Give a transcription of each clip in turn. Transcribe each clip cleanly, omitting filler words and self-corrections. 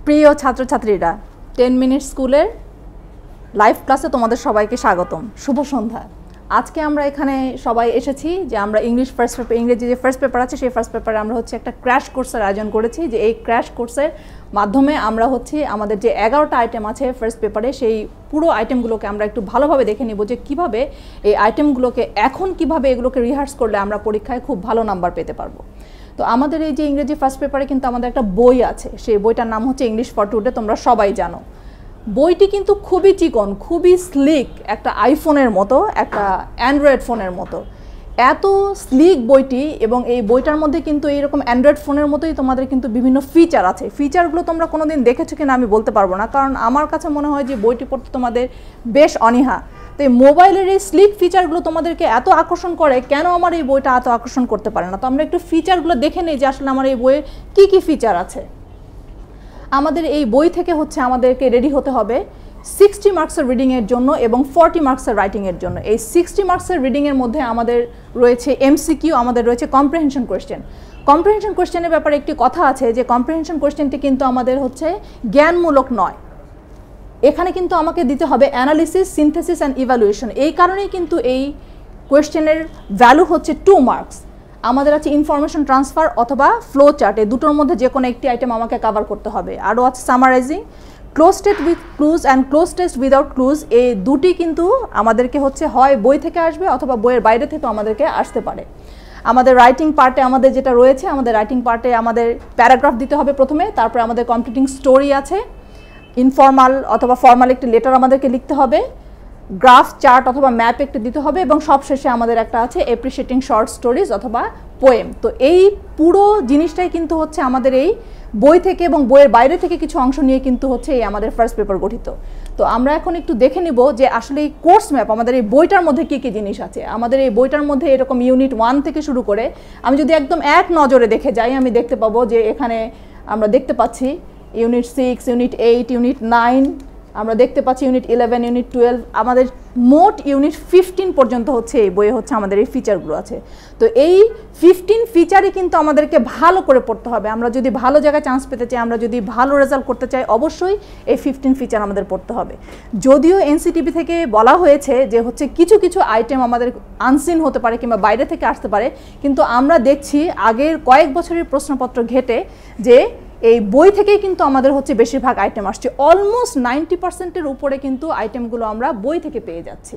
প্রিয় ছাত্রছাত্রীরা 10 মিনিট স্কুলের লাইভ ক্লাসে তোমাদের সবাইকে স্বাগতম। শুভ সন্ধ্যা। আজকে আমরা এখানে সবাই এসেছি যে আমরা ইংরেজি যে ফার্স্ট পেপার আছে সেই ফার্স্ট পেপারে আমরা হচ্ছে একটা ক্র্যাশ কোর্সের আয়োজন করেছি। যে এই ক্র্যাশ কোর্সের মাধ্যমে আমরা হচ্ছে আমাদের যে 11টা আইটেম আছে ফার্স্ট পেপারে সেই পুরো আইটেমগুলোকে আমরা একটু ভালোভাবে দেখে নিব যে কিভাবে এই আইটেমগুলোকে এখন কিভাবে এগুলোকে রিহার্স করলে আমরা পরীক্ষায় খুব ভালো নাম্বার পেতে পারবো। তো আমাদের এই যে ইংরেজি ফার্স্ট পেপারে কিন্তু আমাদের একটা বই আছে, সেই বইটার নাম হচ্ছে ইংলিশ ফর টুডে, তোমরা সবাই জানো। বইটি কিন্তু খুবই চিকন, খুবই স্লিক, একটা আইফোনের মতো, একটা অ্যান্ড্রয়েড ফোনের মতো, এত স্লিক বইটি। এবং এই বইটার মধ্যে কিন্তু এইরকম অ্যান্ড্রয়েড ফোনের মতোই তোমাদের কিন্তু বিভিন্ন ফিচার আছে। ফিচারগুলো তোমরা কোনো দিন দেখেছো কিনা আমি বলতে পারবো না, কারণ আমার কাছে মনে হয় যে বইটি পড়তে তোমাদের বেশ অনীহা। তো এই মোবাইলের এই স্লিক ফিচারগুলো তোমাদেরকে এত আকর্ষণ করে, কেন আমার এই বইটা এত আকর্ষণ করতে পারে না? তো আমরা একটু ফিচারগুলো দেখে নিই যে আসলে আমার এই বইয়ে কী কী ফিচার আছে। আমাদের এই বই থেকে হচ্ছে আমাদেরকে রেডি হতে হবে 60 মার্কসের রিডিংয়ের জন্য এবং 40 মার্কসের রাইটিংয়ের জন্য। এই 60 মার্কসের রিডিংয়ের মধ্যে আমাদের রয়েছে এমসিকিউ, আমাদের রয়েছে কম্প্রিহেনশন কোয়েশ্চেন। কম্প্রিহেনশন কোয়েশ্চেনের ব্যাপারে একটি কথা আছে যে কম্প্রিহেনশন কোয়েশ্চেনটি কিন্তু আমাদের হচ্ছে জ্ঞানমূলক নয়। এখানে কিন্তু আমাকে দিতে হবে অ্যানালিসিস, সিনথেসিস অ্যান্ড ইভ্যালুয়েশন। এই কারণেই কিন্তু এই কোয়েশ্চেনের ভ্যালু হচ্ছে 2 মার্কস। আমাদের আছে ইনফরমেশন ট্রান্সফার অথবা ফ্লো চার্ট, এই দুটোর মধ্যে যে কোনো একটি আইটেম আমাকে কভার করতে হবে। আরও আছে summarising, cloze test with clues and cloze test without clues. এই দুটি কিন্তু আমাদেরকে হচ্ছে হয় বই থেকে আসবে অথবা বইয়ের বাইরে থেকেও আমাদেরকে আসতে পারে। আমাদের রাইটিং পার্টে আমাদের যেটা রয়েছে, আমাদের রাইটিং পার্টে আমাদের প্যারাগ্রাফ দিতে হবে প্রথমে, তারপরে আমাদের কমপ্লিটিং স্টোরি আছে, ইনফর্মাল অথবা ফর্মাল একটি লেটার আমাদেরকে লিখতে হবে, গ্রাফ, চার্ট অথবা ম্যাপ একটি দিতে হবে, এবং সবশেষে আমাদের একটা আছে অ্যাপ্রিশিয়েটিং শর্ট স্টোরিজ অথবা পোয়েম। তো এই পুরো জিনিসটাই কিন্তু হচ্ছে আমাদের এই বই থেকে এবং বইয়ের বাইরে থেকে কিছু অংশ নিয়ে কিন্তু হচ্ছে এই আমাদের ফার্স্ট পেপার গঠিত। তো আমরা এখন একটু দেখে নিব যে আসলে এই কোর্স ম্যাপ আমাদের এই বইটার মধ্যে কী কী জিনিস আছে। আমাদের এই বইটার মধ্যে এরকম ইউনিট 1 থেকে শুরু করে আমি যদি একদম এক নজরে দেখে যাই, আমি দেখতে পাবো যে এখানে আমরা দেখতে পাচ্ছি ইউনিট 6, ইউনিট 8, ইউনিট 9, আমরা দেখতে পাচ্ছি ইউনিট 11, ইউনিট 12, আমাদের মোট ইউনিট 15 পর্যন্ত হচ্ছে এই বইয়ে হচ্ছে আমাদের এই ফিচারগুলো আছে। তো এই 15 ফিচারই কিন্তু আমাদেরকে ভালো করে পড়তে হবে। আমরা যদি ভালো জায়গায় চান্স পেতে চাই, আমরা যদি ভালো রেজাল্ট করতে চাই, অবশ্যই এই 15 ফিচার আমাদের পড়তে হবে। যদিও এনসিটিভি থেকে বলা হয়েছে যে হচ্ছে কিছু কিছু আইটেম আমাদের আনসিন হতে পারে কিংবা বাইরে থেকে আসতে পারে, কিন্তু আমরা দেখছি আগের কয়েক বছরের প্রশ্নপত্র ঘেটে যে এই বই থেকেই কিন্তু আমাদের হচ্ছে বেশিরভাগ আইটেম আসছে। অলমোস্ট 90%-এর উপরে কিন্তু আইটেমগুলো আমরা বই থেকে পেয়ে যাচ্ছি।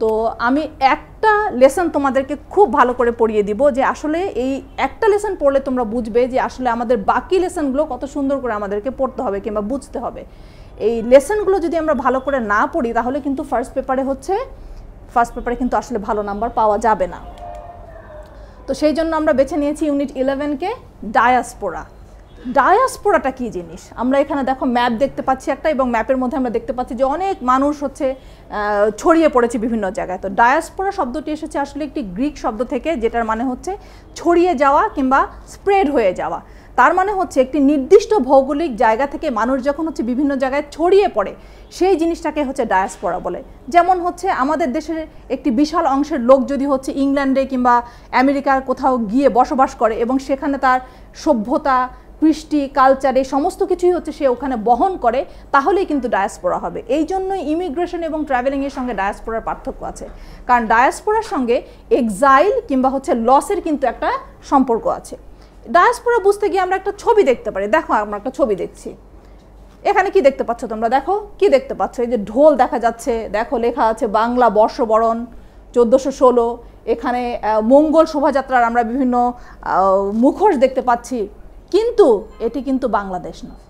তো আমি একটা লেসন তোমাদেরকে খুব ভালো করে পড়িয়ে দিব যে আসলে এই একটা লেসন পড়লে তোমরা বুঝবে যে আসলে আমাদের বাকি লেসনগুলো কত সুন্দর করে আমাদেরকে পড়তে হবে কিংবা বুঝতে হবে। এই লেসনগুলো যদি আমরা ভালো করে না পড়ি তাহলে কিন্তু ফার্স্ট পেপারে কিন্তু আসলে ভালো নাম্বার পাওয়া যাবে না। তো সেই জন্য আমরা বেছে নিয়েছি ইউনিট 11কে ডায়াসপোরা। ডায়াসপোরাটা কী জিনিস? আমরা এখানে দেখো ম্যাপ দেখতে পাচ্ছি একটা, এবং ম্যাপের মধ্যে আমরা দেখতে পাচ্ছি যে অনেক মানুষ হচ্ছে ছড়িয়ে পড়েছে বিভিন্ন জায়গায়। তো ডায়াসপোরা শব্দটি এসেছে আসলে একটি গ্রিক শব্দ থেকে, যেটার মানে হচ্ছে ছড়িয়ে যাওয়া কিংবা স্প্রেড হয়ে যাওয়া। তার মানে হচ্ছে একটি নির্দিষ্ট ভৌগোলিক জায়গা থেকে মানুষ যখন হচ্ছে বিভিন্ন জায়গায় ছড়িয়ে পড়ে সেই জিনিসটাকে হচ্ছে ডায়াসপোরা বলে। যেমন হচ্ছে আমাদের দেশের একটি বিশাল অংশের লোক যদি হচ্ছে ইংল্যান্ডে কিংবা আমেরিকার কোথাও গিয়ে বসবাস করে এবং সেখানে তার সভ্যতা, কৃষ্টি, কালচার, এই সমস্ত কিছুই হচ্ছে সে ওখানে বহন করে, তাহলেই কিন্তু ডায়াসপোরা হবে। এই জন্যই ইমিগ্রেশন এবং ট্রাভেলিংয়ের সঙ্গে ডায়াসপোরার পার্থক্য আছে, কারণ ডায়াসপোরার সঙ্গে এক্সাইল কিংবা হচ্ছে লসের কিন্তু একটা সম্পর্ক আছে। ডায়াসপোরা বুঝতে গিয়ে আমরা একটা ছবি দেখতে পারি। দেখো আমরা একটা ছবি দেখছি, এখানে কি দেখতে পাচ্ছ তোমরা? দেখো কি দেখতে পাচ্ছ? এই যে ঢোল দেখা যাচ্ছে, দেখো লেখা আছে বাংলা বর্ষবরণ 1416। এখানে মঙ্গল শোভাযাত্রার আমরা বিভিন্ন মুখোশ দেখতে পাচ্ছি, কিন্তু এটি কিন্তু বাংলাদেশ নয়।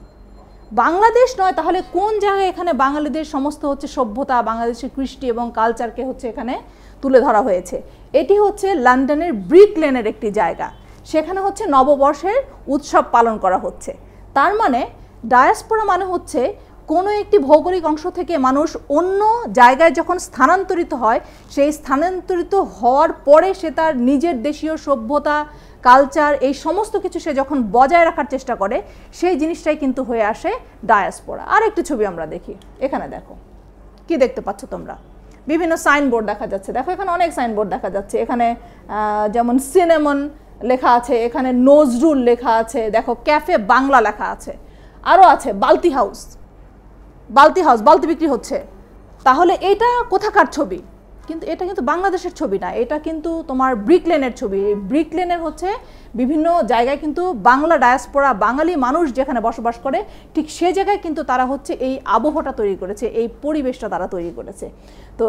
বাংলাদেশ নয় তাহলে কোন জায়গায় এখানে বাঙালিদের সমস্ত হচ্ছে সভ্যতা, বাংলাদেশের কৃষ্টি এবং কালচারকে হচ্ছে এখানে তুলে ধরা হয়েছে? এটি হচ্ছে লন্ডনের ব্রিক লেনের একটি জায়গা, সেখানে হচ্ছে নববর্ষের উৎসব পালন করা হচ্ছে। তার মানে ডায়াসপোরা মানে হচ্ছে কোনো একটি ভৌগোলিক অংশ থেকে মানুষ অন্য জায়গায় যখন স্থানান্তরিত হয়, সেই স্থানান্তরিত হওয়ার পরে সে তার নিজের দেশীয় সভ্যতা, কালচার, এই সমস্ত কিছু সে যখন বজায় রাখার চেষ্টা করে, সেই জিনিসটাই কিন্তু হয়ে আসে ডায়াসপোরা। আর একটি ছবি আমরা দেখি, এখানে দেখো কি দেখতে পাচ্ছ তোমরা? বিভিন্ন সাইনবোর্ড দেখা যাচ্ছে। দেখো এখানে অনেক সাইনবোর্ড দেখা যাচ্ছে। এখানে যেমন সিনেমন লেখা আছে, এখানে নজরুল লেখা আছে, দেখো ক্যাফে বাংলা লেখা আছে। আরও আছে বালতি হাউস, বালতি বিক্রি হচ্ছে। তাহলে এটা কোথাকার ছবি? কিন্তু এটা কিন্তু বাংলাদেশের ছবি না, এটা কিন্তু তোমার ব্রিক লেনের ছবি। ব্রিক লেনের হচ্ছে বিভিন্ন জায়গায় কিন্তু বাংলা ডায়াসপোরা, বাঙালি মানুষ যেখানে বসবাস করে ঠিক সে জায়গায় কিন্তু তারা হচ্ছে এই আবহাওয়াটা তৈরি করেছে, এই পরিবেশটা তারা তৈরি করেছে। তো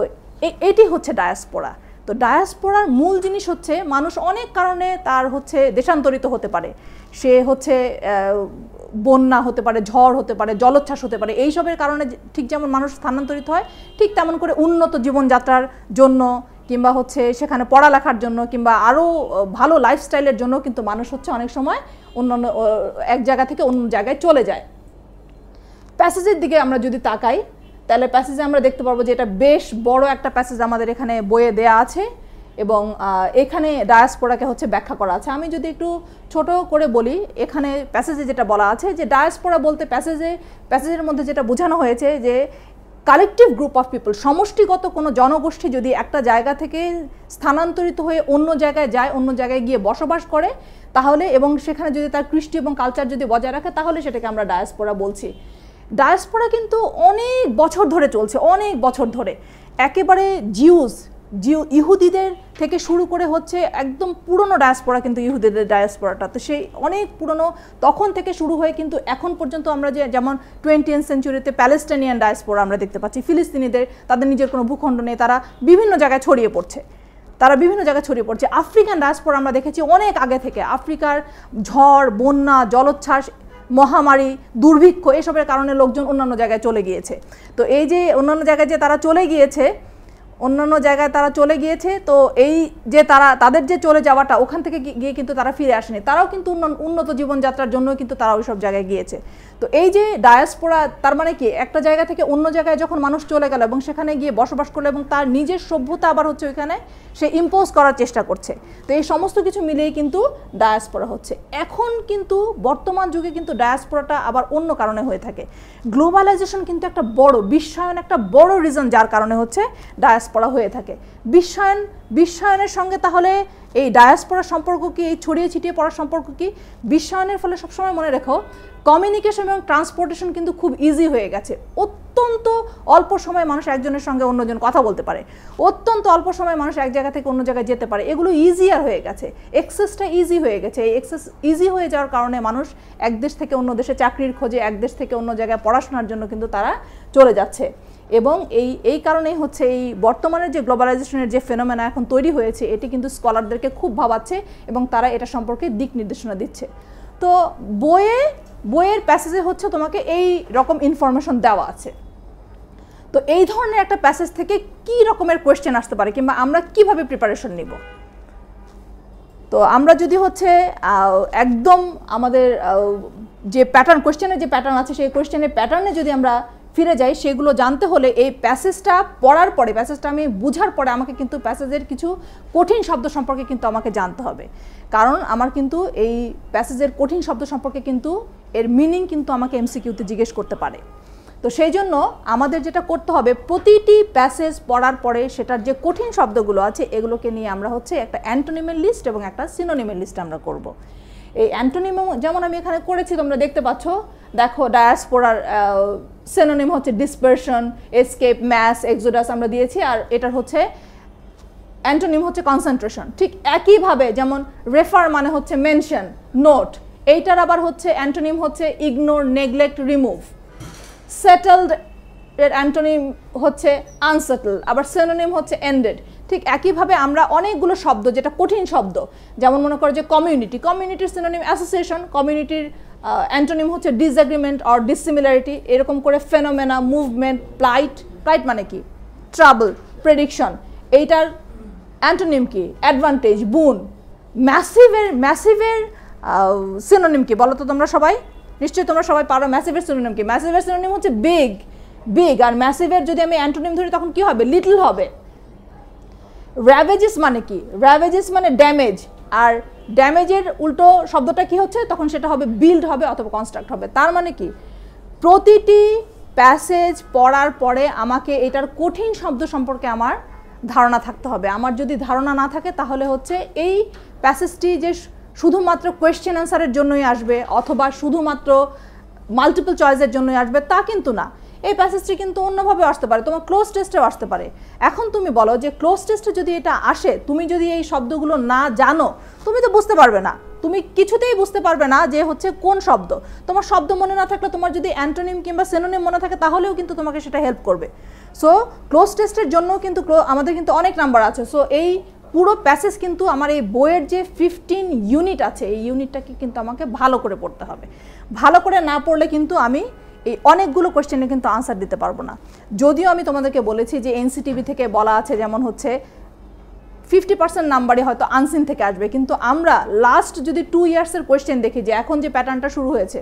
এটি হচ্ছে ডায়াসপোরা। তো ডায়াসপোরার মূল জিনিস হচ্ছে মানুষ অনেক কারণে তার হচ্ছে দেশান্তরিত হতে পারে। সে হচ্ছে বন্যা হতে পারে, ঝড় হতে পারে, জলোচ্ছ্বাস হতে পারে, এইসবের কারণে ঠিক যেমন মানুষ স্থানান্তরিত হয় ঠিক তেমন করে উন্নত জীবনযাত্রার জন্য কিংবা হচ্ছে সেখানে পড়ালেখার জন্য কিংবা আরও ভালো লাইফস্টাইলের জন্য কিন্তু মানুষ হচ্ছে অনেক সময় অন্যান্য এক জায়গা থেকে অন্য জায়গায় চলে যায়। প্যাসেজের দিকে আমরা যদি তাকাই তাহলে প্যাসেজে আমরা দেখতে পারবো যে এটা বেশ বড় একটা প্যাসেজ আমাদের এখানে বইয়ে দেয়া আছে এবং এখানে ডায়াসপোরাকে হচ্ছে ব্যাখ্যা করা আছে। আমি যদি একটু ছোট করে বলি, এখানে প্যাসেজে যেটা বলা আছে যে ডায়াসপোরা বলতে প্যাসেজের মধ্যে যেটা বোঝানো হয়েছে যে কালেকটিভ গ্রুপ অফ পিপল, সমষ্টিগত কোনো জনগোষ্ঠী যদি একটা জায়গা থেকে স্থানান্তরিত হয়ে অন্য জায়গায় যায়, অন্য জায়গায় গিয়ে বসবাস করে তাহলে, এবং সেখানে যদি তার কৃষ্টি এবং কালচার যদি বজায় রাখে তাহলে সেটাকে আমরা ডায়াসপোরা বলছি। ডায়াসপোরা কিন্তু অনেক বছর ধরে চলছে, অনেক বছর ধরে। একেবারে ইহুদিদের থেকে শুরু করে হচ্ছে একদম পুরনো ডায়াসপোরা কিন্তু ইহুদিদের ডায়াসপোরাটা, তো সেই অনেক পুরনো তখন থেকে শুরু হয়ে কিন্তু এখন পর্যন্ত আমরা যে যেমন 20th সেঞ্চুরিতে প্যালেস্টাইনিয়ান ডায়াসপোরা আমরা দেখতে পাচ্ছি, ফিলিস্তিনিদের তাদের নিজের কোনো ভূখণ্ড নেই, তারা বিভিন্ন জায়গায় ছড়িয়ে পড়ছে। আফ্রিকান ডায়াসপোরা আমরা দেখেছি অনেক আগে থেকে। আফ্রিকার ঝড়, বন্যা, জলোচ্ছ্বাস, মহামারী, দুর্ভিক্ষ এসবের কারণে লোকজন অন্যান্য জায়গায় চলে গিয়েছে। তো এই যে অন্যান্য জায়গায় যে তারা চলে গিয়েছে, তো এই যে তাদের যে চলে যাওয়াটা, ওখান থেকে গিয়ে কিন্তু তারা ফিরে আসেনি, তারাও কিন্তু উন্নত জীবনযাত্রার জন্য কিন্তু তারা ওই সব জায়গায় গিয়েছে। তো এই যে ডায়াসপোরা, তার মানে কি একটা জায়গা থেকে অন্য জায়গায় যখন মানুষ চলে গেল এবং সেখানে গিয়ে বসবাস করলো এবং তার নিজের সভ্যতা আবার হচ্ছে ওইখানে সে ইম্পোজ করার চেষ্টা করছে। তো এই সমস্ত কিছু মিলিয়ে কিন্তু ডায়াসপোরা হচ্ছে। এখন কিন্তু বর্তমান যুগে কিন্তু ডায়াসপোরাটা আবার অন্য কারণে হয়ে থাকে। গ্লোবালাইজেশন কিন্তু একটা বড় বিশ্বায়ন, একটা বড় রিজন যার কারণে হচ্ছে ডায়াসপোরা হয়ে থাকে। বিশ্বায়নের সঙ্গে তাহলে এই ডায়াসপোরার সম্পর্ক কি, এই ছড়িয়ে ছিটিয়ে পড়ার সম্পর্ক কি? বিশ্বায়নের ফলে সবসময় মনে রেখো কমিউনিকেশন এবং ট্রান্সপোর্টেশন কিন্তু খুব ইজি হয়ে গেছে। অত্যন্ত অল্প সময়ে মানুষ একজনের সঙ্গে অন্যজন কথা বলতে পারে, অত্যন্ত অল্প সময়ে মানুষ এক জায়গা থেকে অন্য জায়গায় যেতে পারে, এগুলো ইজিয়ার হয়ে গেছে, এক্সেসটা ইজি হয়ে গেছে। এই এক্সেস ইজি হয়ে যাওয়ার কারণে মানুষ এক দেশ থেকে অন্য দেশে চাকরির খোঁজে, এক দেশ থেকে অন্য জায়গায় পড়াশোনার জন্য কিন্তু তারা চলে যাচ্ছে। এবং এই কারণেই হচ্ছে এই বর্তমানে যে গ্লোবালাইজেশনের যে ফেনোমেনা এখন তৈরি হয়েছে, এটি কিন্তু স্কলারদেরকে খুব ভাবাচ্ছে এবং তারা এটা সম্পর্কে দিক নির্দেশনা দিচ্ছে। তো বইয়ের প্যাসেজে হচ্ছে তোমাকে এই রকম ইনফরমেশন দেওয়া আছে। তো এই ধরনের একটা প্যাসেজ থেকে কি রকমের কোয়েশ্চেন আসতে পারে কিংবা আমরা কিভাবে প্রিপারেশন নিব? তো আমরা যদি হচ্ছে একদম আমাদের যে প্যাটার্ন, কোয়েশ্চেনের যে প্যাটার্ন আছে সেই কোয়েশ্চেনের প্যাটার্নে যদি আমরা ফিরে যাই, সেগুলো জানতে হলে এই প্যাসেজটা পড়ার পরে, প্যাসেজটা আমি বুঝার পরে আমাকে কিন্তু প্যাসেজের কিছু কঠিন শব্দ সম্পর্কে কিন্তু আমাকে জানতে হবে। কারণ আমার কিন্তু এই প্যাসেজের কঠিন শব্দ সম্পর্কে কিন্তু এর মিনিং কিন্তু আমাকে এমসিকিউতে জিজ্ঞেস করতে পারে। তো সেই জন্য আমাদের যেটা করতে হবে, প্রতিটি প্যাসেজ পড়ার পরে সেটার যে কঠিন শব্দগুলো আছে এগুলোকে নিয়ে আমরা হচ্ছে একটা অ্যান্টোনিমের লিস্ট এবং একটা সিনোনিমের লিস্ট আমরা করব। এই অ্যান্টোনিম যেমন আমি এখানে করেছি, তোমরা দেখতে পাচ্ছ, দেখো ডায়াসপোরার সিনোনিম হচ্ছে ডিসপারশন, এসকেপ, ম্যাস, এক্সোডাস আমরা দিয়েছি, আর এটার হচ্ছে অ্যান্টোনিম হচ্ছে কনসেন্ট্রেশন। ঠিক একইভাবে যেমন রেফার মানে হচ্ছে মেনশন, নোট, এইটার আবার হচ্ছে অ্যান্টোনিম হচ্ছে ইগনোর, নেগলেক্ট, রিমুভ। সেটেলড এর অ্যান্টোনিম হচ্ছে আনসেটেলড, আবার সিনোনিম হচ্ছে এন্ডেড। ঠিক একইভাবে আমরা অনেকগুলো শব্দ যেটা কঠিন শব্দ, যেমন মনে করো যে কমিউনিটির সিনোনিম অ্যাসোসিয়েশন, কমিউনিটির অ্যান্টোনিম হচ্ছে ডিসএগ্রিমেন্ট অর ডিসিমিলারিটি, এরকম করে ফেনোমেনা, মুভমেন্ট, প্লাইট মানে কি? ট্রাবল, প্রেডিকশন, এইটার অ্যান্টোনিম কি? অ্যাডভান্টেজ, বুন। ম্যাসিভের সিনোনিম কি বলো তো তোমরা সবাই? নিশ্চয়ই তোমরা সবাই পারো। ম্যাসিভের সিনোনিম কি? ম্যাসিভের সিনোনিম হচ্ছে বিগ, আর ম্যাসিভের যদি আমি অ্যান্টোনিম ধরি তখন কি হবে? লিটল হবে। র্যাভেজেস মানে কি? র্যাভেজেস মানে ড্যামেজ, আর ড্যামেজের উল্টো শব্দটা কি হচ্ছে? তখন সেটা হবে বিল্ড হবে অথবা কনস্ট্রাক্ট হবে। তার মানে কি, প্রতিটি প্যাসেজ পড়ার পরে আমাকে এটার কঠিন শব্দ সম্পর্কে আমার ধারণা থাকতে হবে। আমার যদি ধারণা না থাকে তাহলে হচ্ছে এই প্যাসেজটি যে শুধুমাত্র কোয়েশ্চেন অ্যান্সারের জন্যই আসবে অথবা শুধুমাত্র মাল্টিপল চয়েসের জন্যই আসবে তা কিন্তু না, এই প্যাসেজটি কিন্তু অন্যভাবে আসতে পারে, তোমার ক্লোজ টেস্টেও আসতে পারে। এখন তুমি বলো যে ক্লোজ টেস্টে যদি এটা আসে, তুমি যদি এই শব্দগুলো না জানো, তুমি তো বুঝতে পারবে না, তুমি কিছুতেই বুঝতে পারবে না যে হচ্ছে কোন শব্দ। তোমার শব্দ মনে না থাকলে তোমার যদি অ্যান্টোনিম কিংবা সিনোনিম মনে থাকে তাহলেও কিন্তু তোমাকে সেটা হেল্প করবে। সো ক্লোজ টেস্টের জন্য কিন্তু আমাদের কিন্তু অনেক নাম্বার আছে। সো এই পুরো প্যাসেজ কিন্তু আমার এই বইয়ের যে 15 ইউনিট আছে, এই ইউনিটটাকে কিন্তু আমাকে ভালো করে পড়তে হবে। ভালো করে না পড়লে কিন্তু আমি এই অনেকগুলো কোয়েশ্চেনে কিন্তু আনসার দিতে পারবো না। যদিও আমি তোমাদেরকে বলেছি যে এনসিটিভি থেকে বলা আছে যেমন হচ্ছে 50% নাম্বারই হয়তো আনসিন থেকে আসবে, কিন্তু আমরা লাস্ট যদি 2 ইয়ার্সের কোয়েশ্চেন দেখি যে এখন যে প্যাটার্নটা শুরু হয়েছে,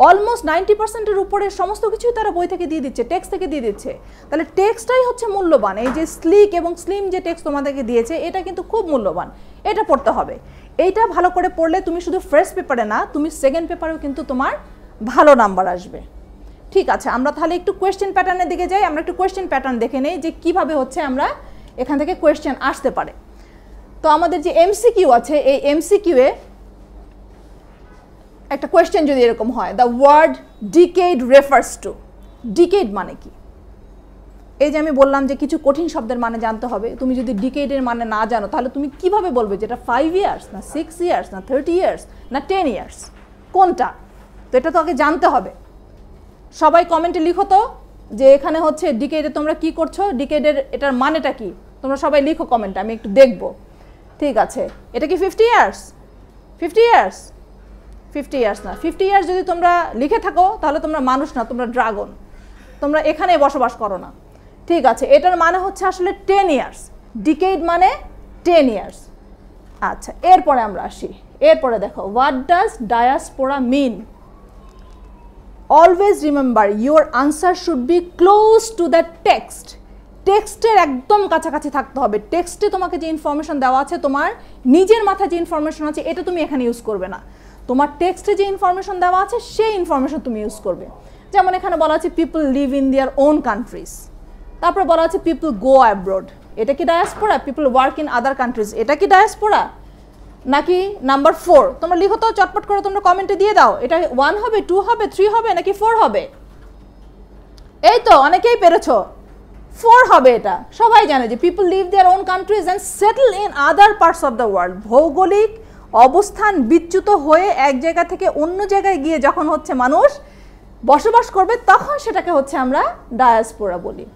অলমোস্ট 90%-এর উপরে সমস্ত কিছুই তারা বই থেকে দিয়ে দিচ্ছে, টেক্সট থেকে দিয়ে দিচ্ছে। তাহলে টেক্সটটাই হচ্ছে মূল্যবান। এই যে স্লিক এবং স্লিম যে টেক্সট তোমাদেরকে দিয়েছে এটা কিন্তু খুব মূল্যবান, এটা পড়তে হবে। এইটা ভালো করে পড়লে তুমি শুধু ফার্স্ট পেপারে না, তুমি সেকেন্ড পেপারেও কিন্তু তোমার ভালো নাম্বার আসবে। ঠিক আছে, আমরা তাহলে একটু কোয়েশ্চেন প্যাটার্নের দিকে যাই। আমরা একটু কোয়েশ্চেন প্যাটার্ন দেখে নেই যে কিভাবে হচ্ছে আমরা এখান থেকে কোয়েশ্চেন আসতে পারে। তো আমাদের যে এমসিকিউ আছে, এই এমসিকিউয়ে একটা কোয়েশ্চেন যদি এরকম হয়, the word decade refers to, decade মানে কি? এই যে আমি বললাম যে কিছু কঠিন শব্দের মানে জানতে হবে। তুমি যদি ডিকেডের মানে না জানো তাহলে তুমি কিভাবে বলবে যে এটা 5 ইয়ার্স না 6 ইয়ার্স না 30 ইয়ার্স না 10 ইয়ার্স, কোনটা? তো এটা তো আগে জানতে হবে। সবাই কমেন্টে লিখো তো যে এখানে হচ্ছে ডিকেডে তোমরা কি করছো, ডিকেডের এটার মানেটা কি, তোমরা সবাই লিখো কমেন্টে, আমি একটু দেখব। ঠিক আছে, এটা কি 50 ইয়ার্স? 50 ইয়ার্স 50 ইয়ার্স না, 50 ইয়ার্স যদি তোমরা লিখে থাকো তাহলে তোমরা মানুষ না, তোমরা ড্রাগন, তোমরা এখানে বসবাস করো না। ঠিক আছে, এটার মানে হচ্ছে আসলে 10 ইয়ার্স, ডিকেড মানে 10 ইয়ার্স। আচ্ছা, এরপরে আমরা আসি। এরপরে দেখো, what does diaspora mean? Always remember your answer should be close to the text. টেক্সটের একদম কাছাকাছি থাকতে হবে। টেক্সটে তোমাকে যে ইনফরমেশন দেওয়া আছে, তোমার নিজের মাথায় যে ইনফরমেশন আছে এটা তুমি এখানে ইউজ করবে না, তোমার টেক্সটে যে ইনফরমেশন দেওয়া আছে সেই ইনফরমেশন তুমি ইউজ করবে। যেমন এখানে বলা আছে people live in their own countries, তারপরে বলা আছে পিপল গো অ্যাব্রড, এটা কি diaspora? People work in other countries, এটা কি ডায়াসপোরা? নাকি নাম্বার 4? তোমরা লিখো তো চটপট করে, তোমরা কমেন্টে দিয়ে দাও। এটা 1 হবে, 2 হবে, 3 হবে নাকি 4 হবে? এই তো অনেকেই পেরেছো, 4 হবে। এটা সবাই জানে যে people live their own countries and settle in other parts of the world. ভৌগোলিক অবস্থান বিচ্যুত হয়ে এক জায়গা থেকে অন্য জায়গায় গিয়ে যখন হচ্ছে মানুষ বসবাস করবে তখন সেটাকে হচ্ছে আমরা ডায়াসপোরা বলি।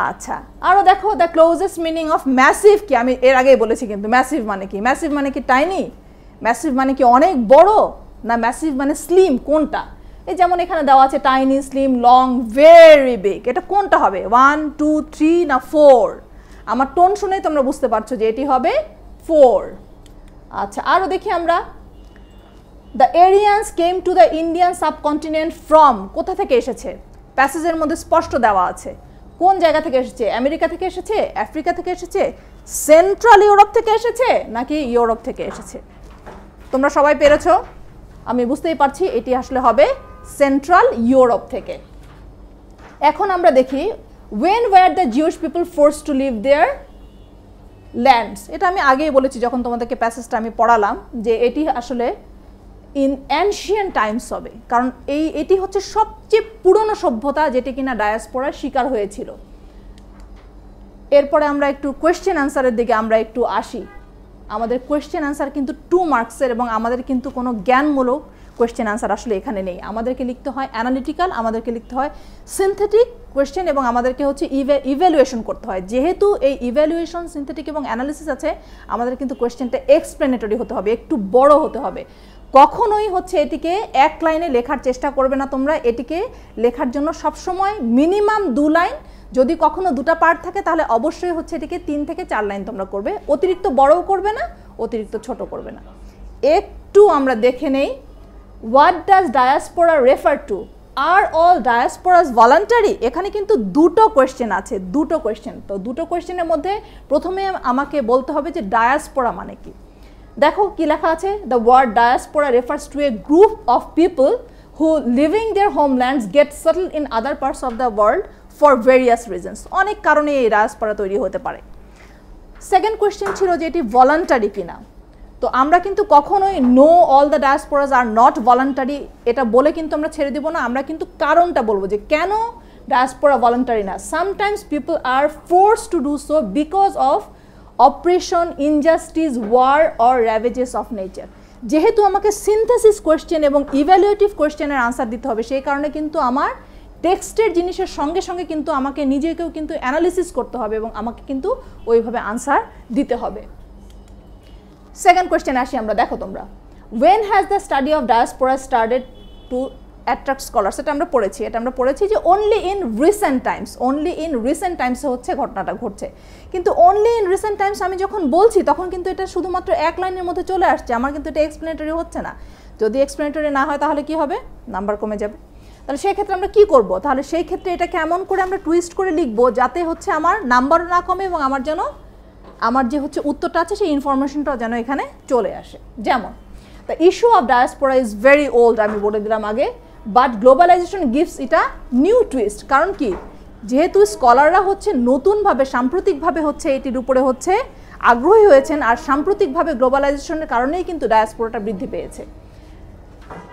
আচ্ছা, আরও দেখো, the closest meaning of massive কি? আমি এর আগেই বলেছি কিন্তু ম্যাসিভ মানে কি? ম্যাসিভ মানে কি টাইনি? ম্যাসিভ মানে কি অনেক বড়? না ম্যাসিভ মানে স্লিম? কোনটা? এই যেমন এখানে দেওয়া আছে tiny, slim, long, very big, এটা কোনটা হবে? 1, 2, 3 না 4? আমার টোন শুনেই তোমরা বুঝতে পারছো যে এটি হবে 4। আচ্ছা, আরও দেখি আমরা, the Aryans came to the Indian subcontinent from, কোথা থেকে এসেছে? প্যাসেজের মধ্যে স্পষ্ট দেওয়া আছে কোন জায়গা থেকে এসেছে। আমেরিকা থেকে এসেছে, আফ্রিকা থেকে এসেছে, সেন্ট্রাল ইউরোপ থেকে এসেছে নাকি ইউরোপ থেকে এসেছে? তোমরা সবাই পেরেছো, আমি বুঝতেই পারছি এটি আসলে হবে সেন্ট্রাল ইউরোপ থেকে। এখন আমরা দেখি, when were the Jewish people forced to leave their lands? এটা আমি আগেই বলেছি যখন তোমাদেরকে প্যাসেজটা আমি পড়ালাম যে এটি আসলে ইন অ্যানশিয়েন্ট টাইমস হবে, কারণ এটি হচ্ছে সবচেয়ে পুরনো সভ্যতা যেটি কিনা ডায়াসপোরার শিকার হয়েছিল। এরপরে আমরা একটু কোয়েশ্চেন আনসারের দিকে আমরা একটু আসি। আমাদের কোয়েশ্চেন আনসার কিন্তু 2 মার্কসের, এবং আমাদের কিন্তু কোনো জ্ঞানমূলক কোয়েশ্চেন আনসার আসলে এখানে নেই। আমাদেরকে লিখতে হয় অ্যানালিটিক্যাল, আমাদেরকে লিখতে হয় সিনথেটিক কোয়েশ্চেন, এবং আমাদেরকে হচ্ছে ইভ্যালুয়েশন করতে হয়। যেহেতু এই ইভ্যালুয়েশন, সিনথেটিক এবং অ্যানালিসিস আছে, আমাদের কিন্তু কোয়েশ্চেনটা এক্সপ্লেনেটরি হতে হবে, একটু বড় হতে হবে। কখনোই হচ্ছে এটিকে এক লাইনে লেখার চেষ্টা করবে না তোমরা। এটিকে লেখার জন্য সবসময় মিনিমাম 2 লাইন, যদি কখনো 2টা পার্ট থাকে তাহলে অবশ্যই হচ্ছে এটিকে 3 থেকে 4 লাইন তোমরা করবে। অতিরিক্ত বড়ও করবে না, অতিরিক্ত ছোট করবে না। একটু আমরা দেখে নেই, what does diaspora refer to? Are all diasporas voluntary? এখানে কিন্তু 2টো কোয়েশ্চেন আছে, 2টো কোয়েশ্চেন। তো 2টো কোয়েশ্চেনের মধ্যে প্রথমে আমাকে বলতে হবে যে ডায়াসপোরা মানে কি। দেখো কি লেখা আছে, the word diaspora refers to a group of people who leaving their homelands get settled in other parts of the world for various reasons. অনেক কারণে এই ডায়াসপোরা তৈরি হতে পারে। সেকেন্ড কোয়েশ্চেন ছিল যে এটি ভলান্টারি কিনা। তো আমরা কিন্তু কখনোই know all the diasporas are not voluntary এটা বলে কিন্তু আমরা ছেড়ে দেবো না, আমরা কিন্তু কারণটা বলবো যে কেন ডায়াসপোরা ভলান্টারি না। Sometimes people are force to do so because of operation, injustice, war or ravages of nature. যেহেতু আমাকে সিনথেসিস কোয়েশ্চেন এবং ইভ্যালুয়েটিভ কোয়েশ্চেনের আনসার দিতে হবে, সেই কারণে কিন্তু আমার টেক্সটের জিনিসের সঙ্গে সঙ্গে কিন্তু আমাকে নিজেকেও কিন্তু অ্যানালিসিস করতে হবে এবং আমাকে কিন্তু ওইভাবে আনসার দিতে হবে। সেকেন্ড কোয়েশ্চেন আসি আমরা, দেখো তোমরা, when has the study of diaspora started to attract scholars, এটা আমরা পড়েছি যে অনলি ইন রিসেন্ট টাইমসে হচ্ছে ঘটনাটা ঘটছে। কিন্তু অনলি ইন রিসেন্ট টাইমস আমি যখন বলছি তখন কিন্তু এটা শুধুমাত্র এক লাইনের মধ্যে চলে আসছে, আমার কিন্তু এটা এক্সপ্লেনেটরি হচ্ছে না। যদি এক্সপ্লেনেটরি না হয় তাহলে কি হবে, নাম্বার কমে যাবে। তাহলে সেই ক্ষেত্রে আমরা কি করব, তাহলে সেই ক্ষেত্রে এটাকে এমন করে আমরা টুইস্ট করে লিখবো যাতে হচ্ছে আমার নাম্বারও না কমে এবং আমার যে হচ্ছে উত্তরটা আছে সেই ইনফরমেশনটাও যেন এখানে চলে আসে। যেমন the issue of diaspora is very old, আমি বলে দিলাম আগে, বাট গ্লোবালাইজেশন গিভস এটা নিউ টুইস্ট। কারণ কি, যেহেতু স্কলাররা হচ্ছে নতুনভাবে সাম্প্রতিকভাবে হচ্ছে এটির উপরে হচ্ছে আগ্রহী হয়েছেন, আর সাম্প্রতিকভাবে গ্লোবালাইজেশনের কারণেই কিন্তু ডায়াসপোরাটা বৃদ্ধি পেয়েছে।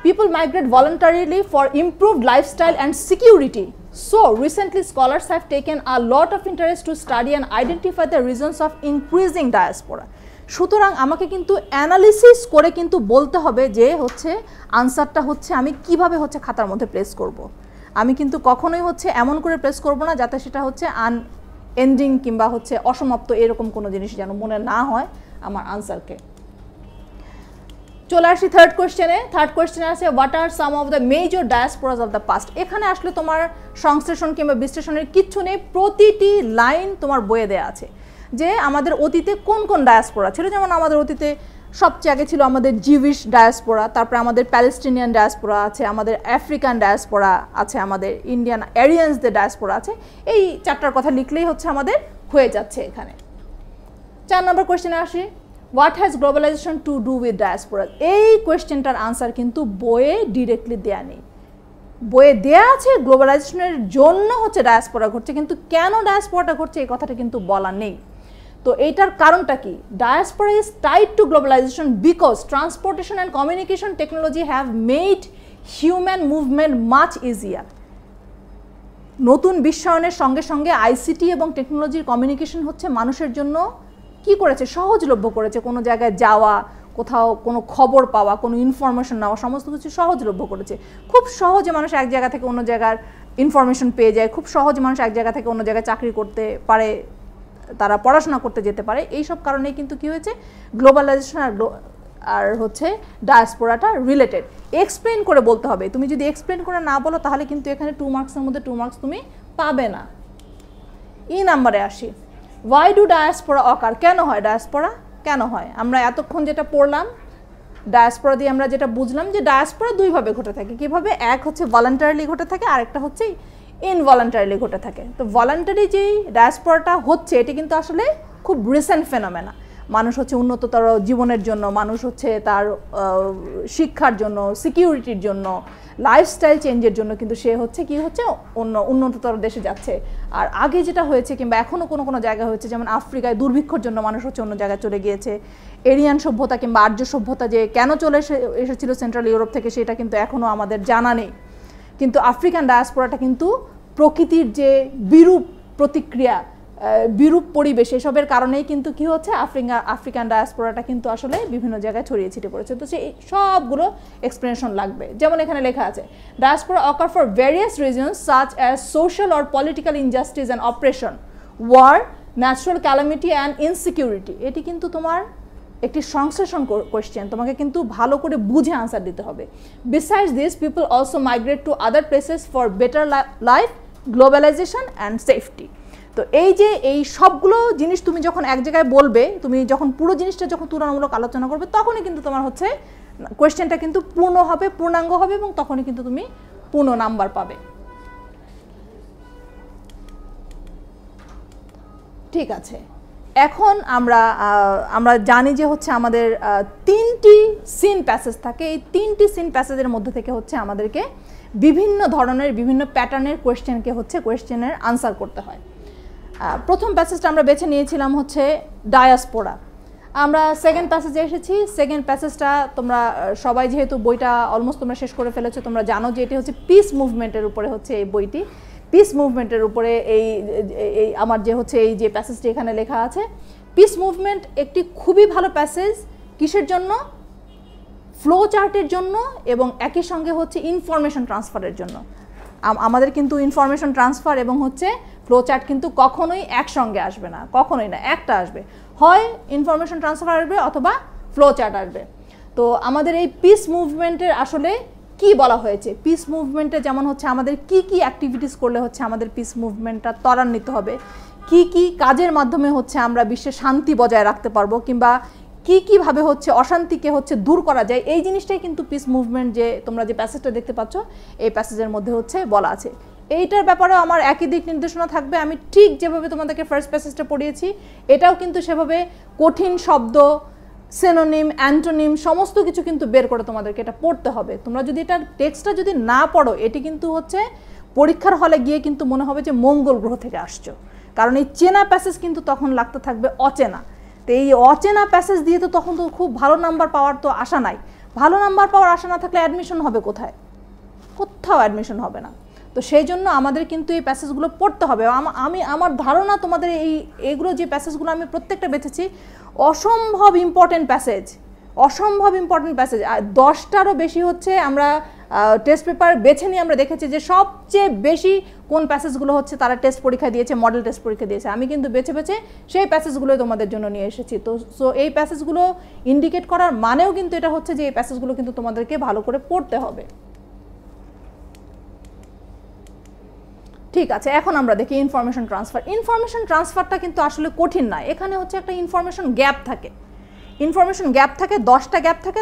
People migrate voluntarily for improved lifestyle and security. So, recently scholars have taken a lot of interest to study and identify the reasons of increasing diaspora. সুতরাং আমাকে কিন্তু অ্যানালিসিস করে কিন্তু বলতে হবে যে হচ্ছে আনসারটা হচ্ছে আমি কিভাবে হচ্ছে খাতার মধ্যে প্লেস করব। আমি কিন্তু কখনোই হচ্ছে এমন করে প্লেস করব না যাতে সেটা হচ্ছে আনএন্ডিং কিংবা হচ্ছে অসমাপ্ত এরকম কোনো জিনিস যেন মনে না হয় আমার আনসারকে। চলে আসি থার্ড কোয়েশ্চেনে আছে what are some of the major diasporas of the past. এখানে আসলে তোমার সংশ্লেষণ কিংবা বিশ্লেষণের কিচ্ছু নেই, প্রতিটি লাইন তোমার বইয়ে দেওয়া আছে যে আমাদের অতীতে কোন কোন ডায়াসপোরা ছিল। যেমন আমাদের অতীতে সবচেয়ে আগে ছিল আমাদের জিউইশ ডায়াসপোরা, তারপরে আমাদের প্যালেস্টিনিয়ান ডায়াসপোরা আছে, আমাদের আফ্রিকান ডায়াসপোরা আছে, আমাদের ইন্ডিয়ান আরিয়ানসদের ডায়াসপোরা আছে। এই চারটার কথা লিখলেই হচ্ছে আমাদের হয়ে যাচ্ছে এখানে। 4 নম্বর কোয়েশ্চেনে আসি, what has globalisation to do with diaspora. এই কোয়েশ্চেনটার আনসার কিন্তু বইয়ে ডিরেক্টলি দেয়া নেই। বইয়ে দেয়া আছে গ্লোবালাইজেশনের জন্য হচ্ছে ডায়াসপোরা ঘটছে, কিন্তু কেন ডায়াসপোরাটা ঘটছে এই কথাটা কিন্তু বলা নেই। তো এইটার কারণটা কি, diaspora is tied to globalisation because transportation and communication technology have made human movement much easier. নতুন বিশ্বায়নের সঙ্গে সঙ্গে আইসিটি এবং টেকনোলজির কমিউনিকেশন হচ্ছে মানুষের জন্য কি করেছে, সহজলভ্য করেছে। কোনো জায়গায় যাওয়া, কোথাও কোনো খবর পাওয়া, কোনো ইনফরমেশন নেওয়া, সমস্ত কিছু সহজলভ্য করেছে। খুব সহজে মানুষ এক জায়গা থেকে অন্য জায়গার ইনফরমেশন পেয়ে যায়, খুব সহজে মানুষ এক জায়গা থেকে অন্য জায়গায় চাকরি করতে পারে, তারা পড়াশোনা করতে যেতে পারে। এই সব কারণেই কিন্তু কি হয়েছে, গ্লোবালাইজেশন আর হচ্ছে ডায়াসপোরাটা রিলেটেড। এক্সপ্লেন করে বলতে হবে, তুমি যদি এক্সপ্লেন করে না বলো তাহলে কিন্তু এখানে 2 মার্কসের মধ্যে 2 মার্কস তুমি পাবে না। নাম্বারে আসি, ওয়াই ডু ডায়াসপোরা অকার, কেন হয় ডায়াসপোরা, কেন হয়। আমরা এতক্ষণ যেটা পড়লাম ডায়াসপোরা দিয়ে আমরা যেটা বুঝলাম যে ডায়াসপোরা দুইভাবে ঘটে থাকে। কীভাবে, এক হচ্ছে ভলান্টারিলি ঘটে থাকে, আরেকটা হচ্ছে ইনভলান্টারিলি ঘটে থাকে। তো ভলান্টারি যেই ডায়াসপোরাটা হচ্ছে এটি কিন্তু আসলে খুব রিসেন্ট ফেনোমেনা। মানুষ হচ্ছে উন্নততর জীবনের জন্য, মানুষ হচ্ছে তার শিক্ষার জন্য, সিকিউরিটির জন্য, লাইফস্টাইল চেঞ্জের জন্য কিন্তু সে হচ্ছে কি হচ্ছে উন্নততর দেশে যাচ্ছে। আর আগে যেটা হয়েছে কিংবা এখনও কোনো কোনো জায়গা হয়েছে, যেমন আফ্রিকায় দুর্ভিক্ষর জন্য মানুষ হচ্ছে অন্য জায়গায় চলে গিয়েছে। এরিয়ান সভ্যতা কিংবা আর্য সভ্যতা যে কেন চলে এসেছিল সেন্ট্রাল ইউরোপ থেকে সেটা কিন্তু এখনও আমাদের জানা নেই। কিন্তু আফ্রিকান ডায়াসপোরাটা কিন্তু প্রকৃতির যে বিরূপ প্রতিক্রিয়া, বিরূপ পরিবেশ, এসবের কারণেই কিন্তু কি হচ্ছে আফ্রিকান ডায়াসপোরাটা কিন্তু আসলে বিভিন্ন জায়গায় ছড়িয়ে ছিটিয়ে পড়েছে। তো সেই সবগুলো এক্সপ্লেনেশন লাগবে। যেমন এখানে লেখা আছে diaspora occur for various reasons such as social or political injustice and operation, war, natural calamity and insecurity. এটি কিন্তু তোমার একটি সংশ্লেষণ কোয়েশ্চেন, তোমাকে কিন্তু ভালো করে বুঝে আনসার দিতে হবে। Besides this people also migrate to other places for better life, globalisation and safety. তো এই সবগুলো জিনিস তুমি যখন এক জায়গায় বলবে, তুমি যখন পুরো জিনিসটা যখন তুলনামূলক আলোচনা করবে তখনই কিন্তু তোমার হচ্ছে কোয়েশ্চেনটা কিন্তু পূর্ণ হবে, পূর্ণাঙ্গ হবে এবং তখনই কিন্তু তুমি পূর্ণ নাম্বার পাবে। ঠিক আছে, এখন আমরা জানি যে হচ্ছে আমাদের 3টি সিন প্যাসেজ থাকে। এই 3টি সিন প্যাসেজের মধ্যে থেকে হচ্ছে আমাদেরকে বিভিন্ন ধরনের বিভিন্ন প্যাটার্নের কোয়েশ্চেনের আনসার করতে হয়। প্রথম প্যাসেজটা আমরা বেছে নিয়েছিলাম হচ্ছে ডায়াসপোরা। আমরা সেকেন্ড প্যাসেজে এসেছি। সেকেন্ড প্যাসেজটা তোমরা সবাই যেহেতু বইটা অলমোস্ট তোমরা শেষ করে ফেলেছো, তোমরা জানো যে এটি হচ্ছে পিস মুভমেন্টের উপরে হচ্ছে এই বইটি। পিস মুভমেন্টের উপরে এই আমার যে হচ্ছে এই যে প্যাসেজটি এখানে লেখা আছে, পিস মুভমেন্ট একটি খুবই ভালো প্যাসেজ। কিসের জন্য? ফ্লো চার্টের জন্য এবং একই সঙ্গে হচ্ছে ইনফরমেশন ট্রান্সফারের জন্য। আমাদের কিন্তু ইনফরমেশন ট্রান্সফার এবং হচ্ছে ফ্লো চার্ট কিন্তু কখনোই একসঙ্গে আসবে না, কখনোই না, একটা আসবে, হয় ইনফরমেশন ট্রান্সফার আসবে অথবা ফ্লো চার্ট আসবে। তো আমাদের এই পিস মুভমেন্টের আসলে কি বলা হয়েছে, পিস মুভমেন্টে যেমন হচ্ছে আমাদের কি কি অ্যাক্টিভিটিস করলে হচ্ছে আমাদের পিস মুভমেন্টটা ত্বরান্বিত হবে, কি কি কাজের মাধ্যমে হচ্ছে আমরা বিশ্বে শান্তি বজায় রাখতে পারবো, কিংবা কি কিভাবে হচ্ছে অশান্তিকে হচ্ছে দূর করা যায়, এই জিনিসটাই কিন্তু পিস মুভমেন্ট যে তোমরা যে প্যাসেজটা দেখতে পাচ্ছ এই প্যাসেজের মধ্যে হচ্ছে বলা আছে। এইটার ব্যাপারেও আমার একই দিক নির্দেশনা থাকবে। আমি ঠিক যেভাবে তোমাদেরকে ফার্স্ট প্যাসেজটা পড়িয়েছি এটাও কিন্তু সেভাবে কঠিন শব্দ, সিনোনিম, অ্যান্টোনিম সমস্ত কিছু কিন্তু বের করে তোমাদেরকে এটা পড়তে হবে। তোমরা যদি এটা টেক্সটটা যদি না পড়ো, এটি কিন্তু হচ্ছে পরীক্ষার হলে গিয়ে কিন্তু মনে হবে যে মঙ্গল গ্রহ থেকে আসছো, কারণ এই চেনা প্যাসেজ কিন্তু তখন লাগতে থাকবে অচেনা। তো এই অচেনা প্যাসেজ দিয়ে তো তখন তো খুব ভালো নাম্বার পাওয়ার তো আশা নাই। ভালো নাম্বার পাওয়ার আশা না থাকলে অ্যাডমিশন হবে কোথায়? কোথাও অ্যাডমিশন হবে না। তো সেই জন্য আমাদের কিন্তু এই প্যাসেজগুলো পড়তে হবে। আমার ধারণা তোমাদের এইগুলো যে প্যাসেজগুলো আমি প্রত্যেকটা বেছেছি অসম্ভব ইম্পর্টেন্ট প্যাসেজ, অসম্ভব ইম্পর্টেন্ট প্যাসেজ। আর 10টারও বেশি হচ্ছে আমরা টেস্ট পেপার বেছে নিয়ে আমরা দেখেছি যে সবচেয়ে বেশি কোন প্যাসেজগুলো হচ্ছে তারা টেস্ট পরীক্ষা দিয়েছে, মডেল টেস্ট পরীক্ষা দিয়েছে। আমি কিন্তু বেছে বেছে সেই প্যাসেজগুলোই তোমাদের জন্য নিয়ে এসেছি। তো সো এই প্যাসেজগুলো ইন্ডিকেট করার মানেও কিন্তু এটা হচ্ছে যে এই প্যাসেজগুলো কিন্তু তোমাদেরকে ভালো করে পড়তে হবে। ঠিক আছে, এখন আমরা দেখি ইনফরমেশন ট্রান্সফার। ইনফরমেশন ট্রান্সফারটা কিন্তু আসলে কঠিন না। এখানে হচ্ছে একটা ইনফরমেশন গ্যাপ থাকে, ইনফরমেশন গ্যাপ থাকে, 10টা গ্যাপ থাকে।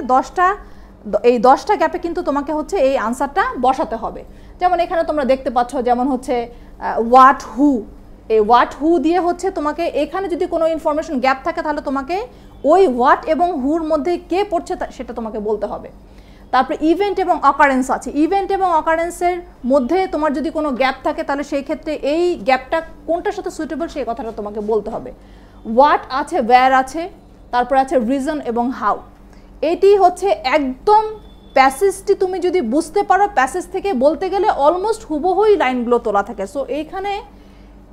এই 10টা গ্যাপে কিন্তু তোমাকে হচ্ছে এই আনসারটা বসাতে হবে। যেমন এখানে তোমরা দেখতে পাচ্ছ, যেমন হচ্ছে হোয়াট হু, এই হোয়াট হু দিয়ে হচ্ছে তোমাকে এখানে যদি কোনো ইনফরমেশন গ্যাপ থাকে তাহলে তোমাকে ওই হোয়াট এবং হুর মধ্যে কে পড়ছে সেটা তোমাকে বলতে হবে। তারপরে ইভেন্ট এবং অকারেন্স আছে। ইভেন্ট এবং অকারেন্সের মধ্যে তোমার যদি কোনো গ্যাপ থাকে তাহলে সেই ক্ষেত্রে এই গ্যাপটা কোনটার সাথে সুইটেবল সেই কথাটা তোমাকে বলতে হবে। হোয়াট আছে, ওয়্যার আছে, তারপরে আছে রিজন এবং হাউ। এটি হচ্ছে একদম প্যাসেজটি তুমি যদি বুঝতে পারো, প্যাসেজ থেকে বলতে গেলে অলমোস্ট হুবহুই লাইনগুলো তোলা থাকে। সো এইখানে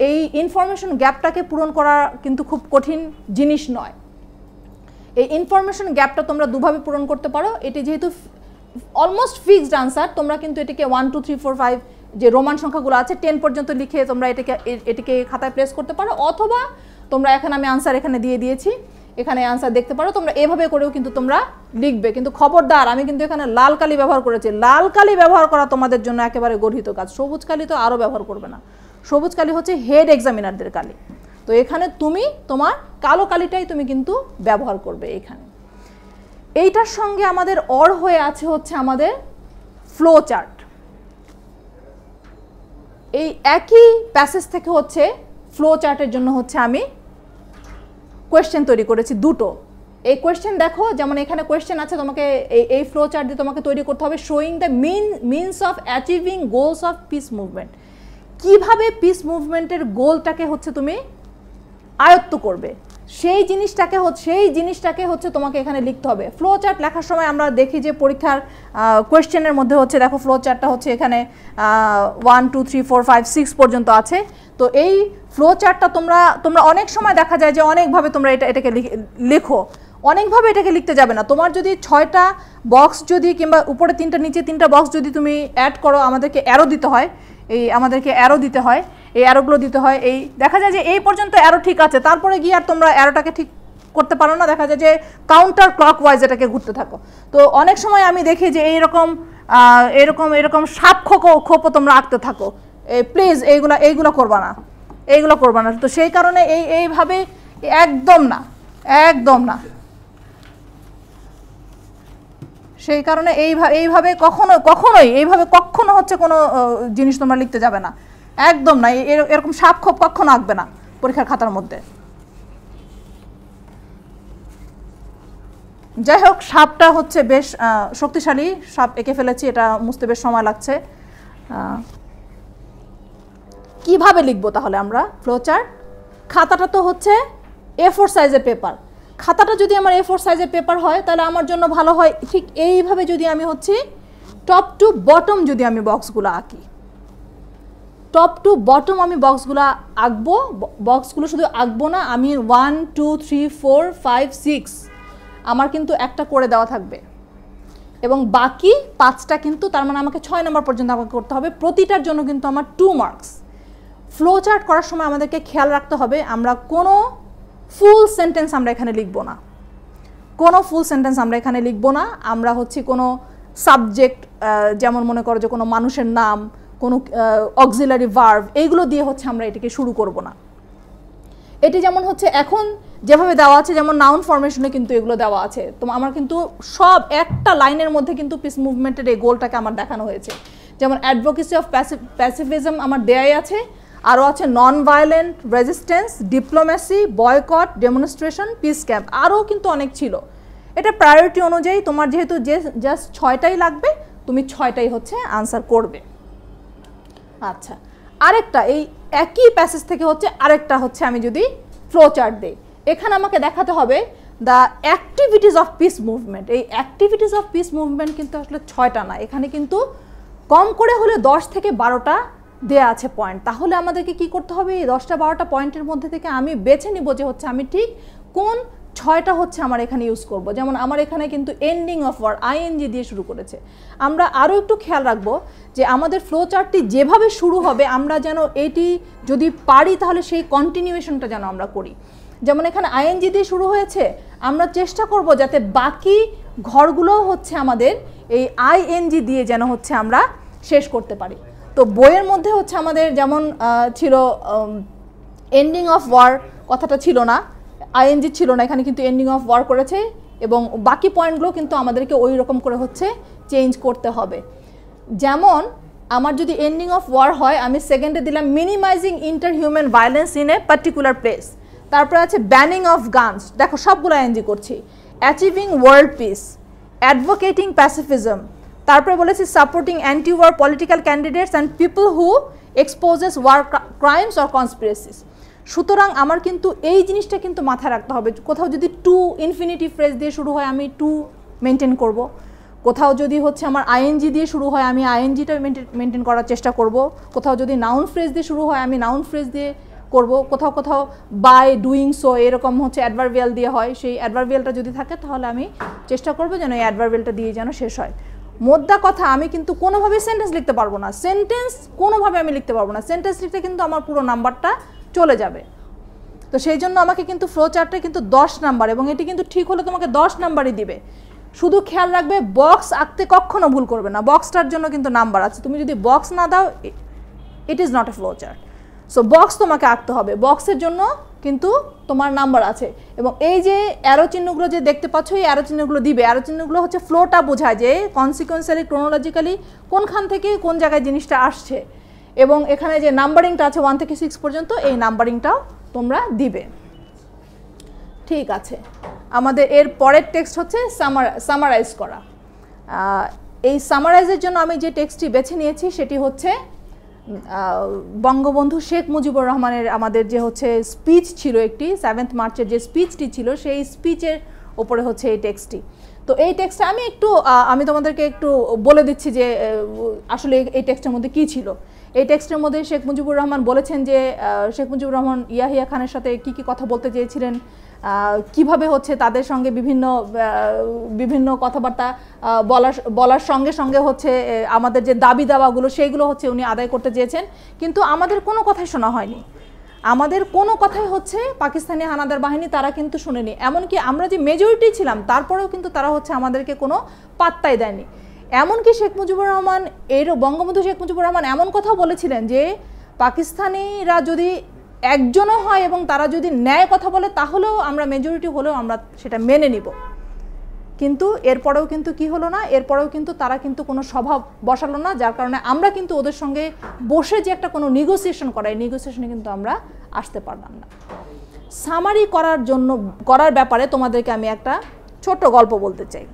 এই ইনফরমেশন গ্যাপটাকে পূরণ করা কিন্তু খুব কঠিন জিনিস নয়। এই ইনফরমেশন গ্যাপটা তোমরা দুভাবে পূরণ করতে পারো। এটি যেহেতু অলমোস্ট ফিক্সড আনসার, তোমরা কিন্তু এটিকে 1 2 3 4 5 যে রোমান সংখ্যাগুলো আছে 10 পর্যন্ত লিখে তোমরা এটিকে খাতায় প্লেস করতে পারো, অথবা তোমরা এখানে আমি আনসার এখানে দিয়ে দিয়েছি, এখানে আনসার দেখতে পারো। তোমরা এভাবে করেও কিন্তু তোমরা লিখবে, কিন্তু খবরদার আমি কিন্তু এখানে লাল কালি ব্যবহার করেছি। লাল কালি ব্যবহার করা তোমাদের জন্য একেবারে গর্হিত কাজ। সবুজ কালি তো আরও ব্যবহার করবে না। সবুজ কালি হচ্ছে হেড এক্সামিনারদের কালি। তো এখানে তুমি তোমার কালো কালিটাই তুমি কিন্তু ব্যবহার করবে এখানে। এইটার সঙ্গে আমাদের অর হয়ে আছে হচ্ছে আমাদের ফ্লো চার্ট। এই একই প্যাসেজ থেকে হচ্ছে ফ্লো চার্টের জন্য হচ্ছে আমি কোয়েশ্চেন তৈরি করেছি দুটো। এই কোয়েশ্চেন দেখো, যেমন এখানে কোয়েশ্চেন আছে, তোমাকে এই ফ্লো চার্ট দিয়ে তোমাকে তৈরি করতে হবে showing the means of achieving goals of piece movement. কিভাবে পিস মুভমেন্টের গোলটাকে হচ্ছে তুমি আয়ত্ত করবে সেই জিনিসটাকে হচ্ছে তোমাকে এখানে লিখতে হবে। ফ্লো চার্ট লেখার সময় আমরা দেখি যে পরীক্ষার কোয়েশ্চেনের মধ্যে হচ্ছে দেখো ফ্লো চার্টটা হচ্ছে এখানে 1 2 3 4 5 6 পর্যন্ত আছে। তো এই ফ্লো চার্টটা তোমরা অনেক সময় দেখা যায় যে অনেকভাবে তোমরা এটাকে লেখো, অনেকভাবে এটাকে লিখতে যাবে না। তোমার যদি 6টা বক্স যদি কিংবা উপরে 3টা নিচে 3টা বক্স যদি তুমি অ্যাড করো, আমাদেরকে অ্যারো দিতে হয়, এই অ্যারোগুলো দিতে হয়। এই দেখা যায় যে এই পর্যন্ত অ্যারো ঠিক আছে, তারপরে গিয়ে আর তোমরা অ্যারোটাকে ঠিক করতে পারো না, দেখা যায় যে কাউন্টার ক্লকওয়াইজ এটাকে ঘুরতে থাকো। তো অনেক সময় আমি দেখি যে এরকম সাপ খোপও তোমরা আঁকতে থাকো। প্লিজ এইগুলো করবা না। তো সেই কারণে এইভাবে একদম না সেই কারণে এইভাবে কখনো হচ্ছে কোনো জিনিস তোমরা লিখতে যাবে না, একদম না। এরকম সাপ খোপ কখনো আঁকবে না পরীক্ষার খাতার মধ্যে। যাই হোক, সাপটা হচ্ছে বেশ শক্তিশালী সাপ এঁকে ফেলেছি, এটা মুছতে বেশ সময় লাগছে। কিভাবে লিখবো তাহলে আমরা ফ্লো চার্ট? খাতাটা তো হচ্ছে A4 সাইজের পেপার, খাতাটা যদি আমার A4 সাইজের পেপার হয় তাহলে আমার জন্য ভালো হয় ঠিক এইভাবে যদি আমি হচ্ছে টপ টু বটম যদি আমি বক্সগুলো আঁকি, টপ টু বটম আমি বক্সগুলো আঁকবো। বক্সগুলো শুধু আঁকবো না, আমি 1 2 3 4 5 6 আমার কিন্তু একটা করে দেওয়া থাকবে এবং বাকি 5টা কিন্তু, তার মানে আমাকে 6 নম্বর পর্যন্ত আমাকে করতে হবে। প্রতিটার জন্য কিন্তু আমার 2 মার্কস। ফ্লো চার্ট করার সময় আমাদেরকে খেয়াল রাখতে হবে আমরা কোনো ফুল সেন্টেন্স আমরা এখানে লিখবো না, কোনো ফুল সেন্টেন্স আমরা এখানে লিখবো না। আমরা হচ্ছে কোনো সাবজেক্ট, যেমন মনে করো যে কোনো মানুষের নাম, কোনো অক্সিলারি ভার্ব, এইগুলো দিয়ে হচ্ছে আমরা এটাকে শুরু করব না। এটি যেমন হচ্ছে এখন যেভাবে দেওয়া আছে, যেমন নাউন ফরমেশনে কিন্তু এগুলো দেওয়া আছে, তো আমার কিন্তু সব একটা লাইনের মধ্যে কিন্তু পিস মুভমেন্টের এই গোলটাকে আমার দেখানো হয়েছে। যেমন অ্যাডভোকেসি অফ প্যাসিফিজম আমার দেয়াই আছে, আরও আছে নন violent resistance, diplomacy, boycott, demonstration, piece camp, আরও কিন্তু অনেক ছিল। এটা প্রায়োরিটি অনুযায়ী তোমার যেহেতু জাস্ট 6টাই লাগবে, তুমি 6টাই হচ্ছে আনসার করবে। আচ্ছা, আরেকটা এই একই প্যাসেজ থেকে হচ্ছে আরেকটা হচ্ছে আমি যদি ফ্লো চার্ট দিই, এখানে আমাকে দেখাতে হবে the activities of piece movement. এই অ্যাক্টিভিটিস অফ পিস মুভমেন্ট কিন্তু আসলে 6টা না, এখানে কিন্তু কম করে হলে 10 থেকে 12টা দেয়া আছে পয়েন্ট। তাহলে আমাদেরকে কি করতে হবে, এই 10টা 12টা পয়েন্টের মধ্যে থেকে আমি বেছে নিব যে হচ্ছে আমি ঠিক কোন 6টা হচ্ছে আমার এখানে ইউজ করব। যেমন আমার এখানে কিন্তু এন্ডিং অফ ওয়ার্ড আইএনজি দিয়ে শুরু করেছে। আমরা আরও একটু খেয়াল রাখবো যে আমাদের ফ্লো চার্টটি যেভাবে শুরু হবে আমরা যেন এটি যদি পারি তাহলে সেই কন্টিনিউয়েশনটা যেন আমরা করি। যেমন এখানে আইএনজি দিয়ে শুরু হয়েছে, আমরা চেষ্টা করব যাতে বাকি ঘরগুলোও হচ্ছে আমাদের এই আইএনজি দিয়ে যেন হচ্ছে আমরা শেষ করতে পারি। তো বইয়ের মধ্যে হচ্ছে আমাদের যেমন ছিল এন্ডিং অফ ওয়ার, কথাটা ছিল না, আইএনজি ছিল না, এখানে কিন্তু এন্ডিং অফ ওয়ার করেছে এবং বাকি পয়েন্টগুলো কিন্তু আমাদেরকে ওই রকম করে হচ্ছে চেঞ্জ করতে হবে। যেমন আমার যদি এন্ডিং অফ ওয়ার হয়, আমি সেকেন্ডে দিলাম minimising inter human violence in a particular place, তারপরে আছে ব্যানিং অফ গানস, দেখো সবগুলো আইএনজি করছি, achieving world peace, advocating pacifism, তারপরে বলেছি supporting anti war political candidates and people who exposes war crimes or conspiracies. সুতরাং আমার কিন্তু এই জিনিসটা কিন্তু মাথায় রাখতে হবে, কোথাও যদি টু ইনফিনিটিভ ফ্রেজ দিয়ে শুরু হয় আমি টু মেনটেন করব, কোথাও যদি হচ্ছে আমার আইএনজি দিয়ে শুরু হয় আমি আইএনজিটা মেনটেন করার চেষ্টা করব, কোথাও যদি নাউন ফ্রেজ দিয়ে শুরু হয় আমি নাউন ফ্রেজ দিয়ে করব, কোথাও কোথাও বাই, ডুইং, সো এরকম হচ্ছে অ্যাডভার্বিয়াল দিয়ে হয়, সেই অ্যাডভার্বিয়ালটা যদি থাকে তাহলে আমি চেষ্টা করব যেন এই অ্যাডভার্বিয়ালটা দিয়ে যেন শেষ হয়। মোদ্দা কথা আমি কিন্তু কোনোভাবেই সেন্টেন্স লিখতে পারবো না, সেন্টেন্স কোনোভাবে আমি লিখতে পারবো না, সেন্টেন্স লিখতে কিন্তু আমার পুরো নাম্বারটা চলে যাবে। তো সেই জন্য আমাকে কিন্তু ফ্লো চার্টটা কিন্তু 10 নাম্বার, এবং এটি কিন্তু ঠিক হলে তোমাকে 10 নাম্বারই দিবে। শুধু খেয়াল রাখবে বক্স আঁকতে কখনো ভুল করবে না, বক্সটার জন্য কিন্তু নাম্বার আছে, তুমি যদি বক্স না দাও it is not a flow chart. So box তোমাকে আঁকতে হবে, বক্সের জন্য কিন্তু তোমার নাম্বার আছে। এবং এই যে অ্যারো চিহ্নগুলো যে দেখতে পাচ্ছ, এই অ্যারো চিহ্নগুলো দিবে, অ্যারো চিহ্নগুলো হচ্ছে ফ্লোটা বোঝায় যে কনসিকুয়েন্সিয়ালি ক্রোনোলজিক্যালি কোনখান থেকে কোন জায়গায় জিনিসটা আসছে, এবং এখানে যে নাম্বারিংটা আছে 1 থেকে 6 পর্যন্ত, এই নাম্বারিংটাও তোমরা দিবে। ঠিক আছে, আমাদের এর পরের টেক্সট হচ্ছে সামারাইজ করা। এই সামারাইজের জন্য আমি যে টেক্সটটি বেছে নিয়েছি সেটি হচ্ছে বঙ্গবন্ধু শেখ মুজিবুর রহমানের আমাদের যে হচ্ছে স্পিচ ছিল একটি 7 মার্চের যে স্পিচটি ছিল, সেই স্পিচের ওপরে হচ্ছে এই টেক্সটটি। তো এই টেক্সটে আমি তোমাদেরকে একটু বলে দিচ্ছি যে আসলে এই টেক্সটের মধ্যে কী ছিল। এই টেক্সটের মধ্যে শেখ মুজিবুর রহমান বলেছেন যে শেখ মুজিবুর রহমান ইয়াহিয়া খানের সাথে কি কি কথা বলতে চেয়েছিলেন, কিভাবে হচ্ছে তাদের সঙ্গে বিভিন্ন কথাবার্তা বলার সঙ্গে সঙ্গে হচ্ছে আমাদের যে দাবি দাওয়াগুলো সেইগুলো হচ্ছে উনি আদায় করতে চেয়েছেন, কিন্তু আমাদের কোনো কথাই শোনা হয়নি, আমাদের কোনো কথাই হচ্ছে পাকিস্তানি হানাদার বাহিনী তারা কিন্তু শুনেনি। এমনকি আমরা যে মেজরিটি ছিলাম তারপরেও কিন্তু তারা হচ্ছে আমাদেরকে কোনো পাত্তাই দেয়নি। এমনকি বঙ্গবন্ধু শেখ মুজিবুর রহমান এমন কথাও বলেছিলেন যে পাকিস্তানিরা যদি একজনও হয় এবং তারা যদি ন্যায় কথা বলে তাহলেও আমরা মেজরিটি হলেও আমরা সেটা মেনে নিব। কিন্তু এরপরেও কিন্তু কি হলো না, এরপরেও কিন্তু তারা কিন্তু কোনো সভা বসালো না, যার কারণে আমরা কিন্তু ওদের সঙ্গে বসে যে একটা কোনো নেগোসিয়েশন করা, এই নেগোসিয়েশনে কিন্তু আমরা আসতে পারলাম না। সামারি করার ব্যাপারে তোমাদেরকে আমি একটা ছোট গল্প বলতে চাই।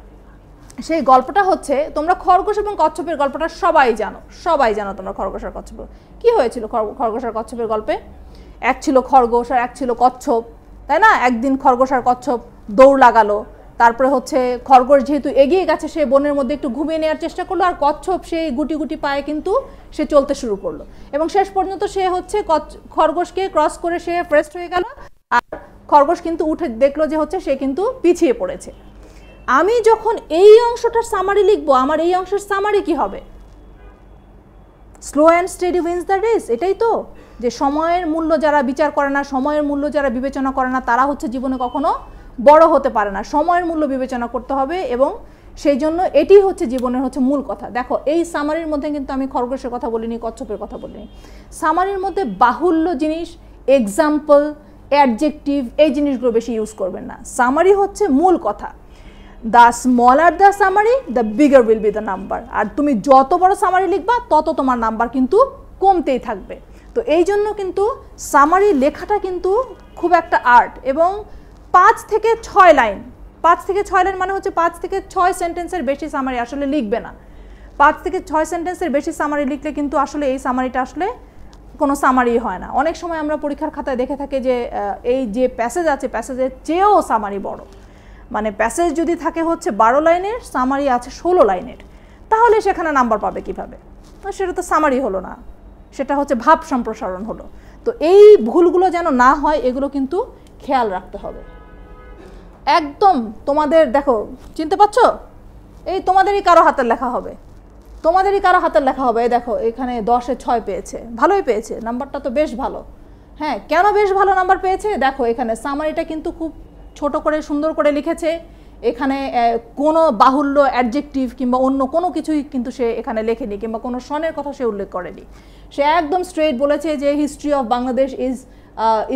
সেই গল্পটা হচ্ছে, তোমরা খরগোশ এবং কচ্ছপের গল্পটা সবাই জানো তোমরা খরগোশ আর কচ্ছপ কি হয়েছিল। খরগোশ আর কচ্ছপের গল্পে এক ছিল খরগোশ আর এক ছিল কচ্ছপ, তাই না? একদিন খরগোশ আর কচ্ছপ দৌড় লাগালো, তারপরে হচ্ছে খরগোশ যেহেতু এগিয়ে গেছে সে বনের মধ্যে একটু ঘুমিয়ে নেওয়ার চেষ্টা করলো, আর কচ্ছপ সেই গুটি গুটি পায়ে কিন্তু সে চলতে শুরু করলো, এবং শেষ পর্যন্ত সে হচ্ছে খরগোশকে ক্রস করে সে ফার্স্ট হয়ে গেল, আর খরগোশ কিন্তু উঠে দেখলো যে হচ্ছে সে কিন্তু পিছিয়ে পড়েছে। আমি যখন এই অংশটার সামারি লিখবো, আমার এই অংশের সামারি কি হবে? Slow and steady wins the race. এটাই তো, যে সময়ের মূল্য যারা বিচার করে না, সময়ের মূল্য যারা বিবেচনা করে না, তারা হচ্ছে জীবনে কখনো বড় হতে পারে না। সময়ের মূল্য বিবেচনা করতে হবে, এবং সেই জন্য এটি হচ্ছে জীবনের হচ্ছে মূল কথা। দেখো এই সামারির মধ্যে কিন্তু আমি খরগোশের কথা বলিনি, কচ্ছপের কথা বলিনি। সামারির মধ্যে বাহুল্য জিনিস, এক্সাম্পল, অ্যাডজেক্টিভ, এই জিনিসগুলো বেশি ইউজ করবেন না। সামারি হচ্ছে মূল কথা। The smaller the summary, the bigger will be the number. আর তুমি যত বড় সামারি লিখবা তত তোমার নাম্বার কিন্তু কমতেই থাকবে। তো এই জন্য কিন্তু সামারি লেখাটা কিন্তু খুব একটা আর্ট, এবং 5 থেকে 6 লাইন, 5 থেকে 6 লাইন মানে হচ্ছে 5 থেকে 6 সেন্টেন্সের বেশি সামারি আসলে লিখবে না। 5 থেকে 6 সেন্টেন্সের বেশি সামারি লিখলে কিন্তু আসলে এই সামারিটা আসলে কোনো সামারি হয় না। অনেক সময় আমরা পরীক্ষার খাতায় দেখে থাকি যে এই যে প্যাসেজ আছে, প্যাসেজের চেয়েও সামারি বড়, মানে প্যাসেজ যদি থাকে হচ্ছে 12 লাইনের, সামারি আছে 16 লাইনের, তাহলে সেখানে নাম্বার পাবে কিভাবে? সেটা তো সামারি হলো না, সেটা হচ্ছে ভাব সম্প্রসারণ হলো। তো এই ভুলগুলো যেন না হয়, এগুলো কিন্তু খেয়াল রাখতে হবে একদম। তোমাদের দেখো, চিনতে পারছো? এই তোমাদেরই কারো হাতের লেখা হবে, তোমাদেরই কারো হাতের লেখা হবে। এই দেখো এখানে 10-এ 6 পেয়েছে, ভালোই পেয়েছে, নাম্বারটা তো বেশ ভালো। হ্যাঁ, কেন বেশ ভালো নাম্বার পেয়েছে? দেখো এখানে সামারিটা কিন্তু খুব ছোট করে সুন্দর করে লিখেছে, এখানে কোনো বাহুল্য অ্যাডজেক্টিভ কিংবা অন্য কোনো কিছুই কিন্তু সে এখানে লেখেনি, কিংবা কোনো সনের কথা সে উল্লেখ করেনি। সে একদম স্ট্রেট বলেছে যে history of Bangladesh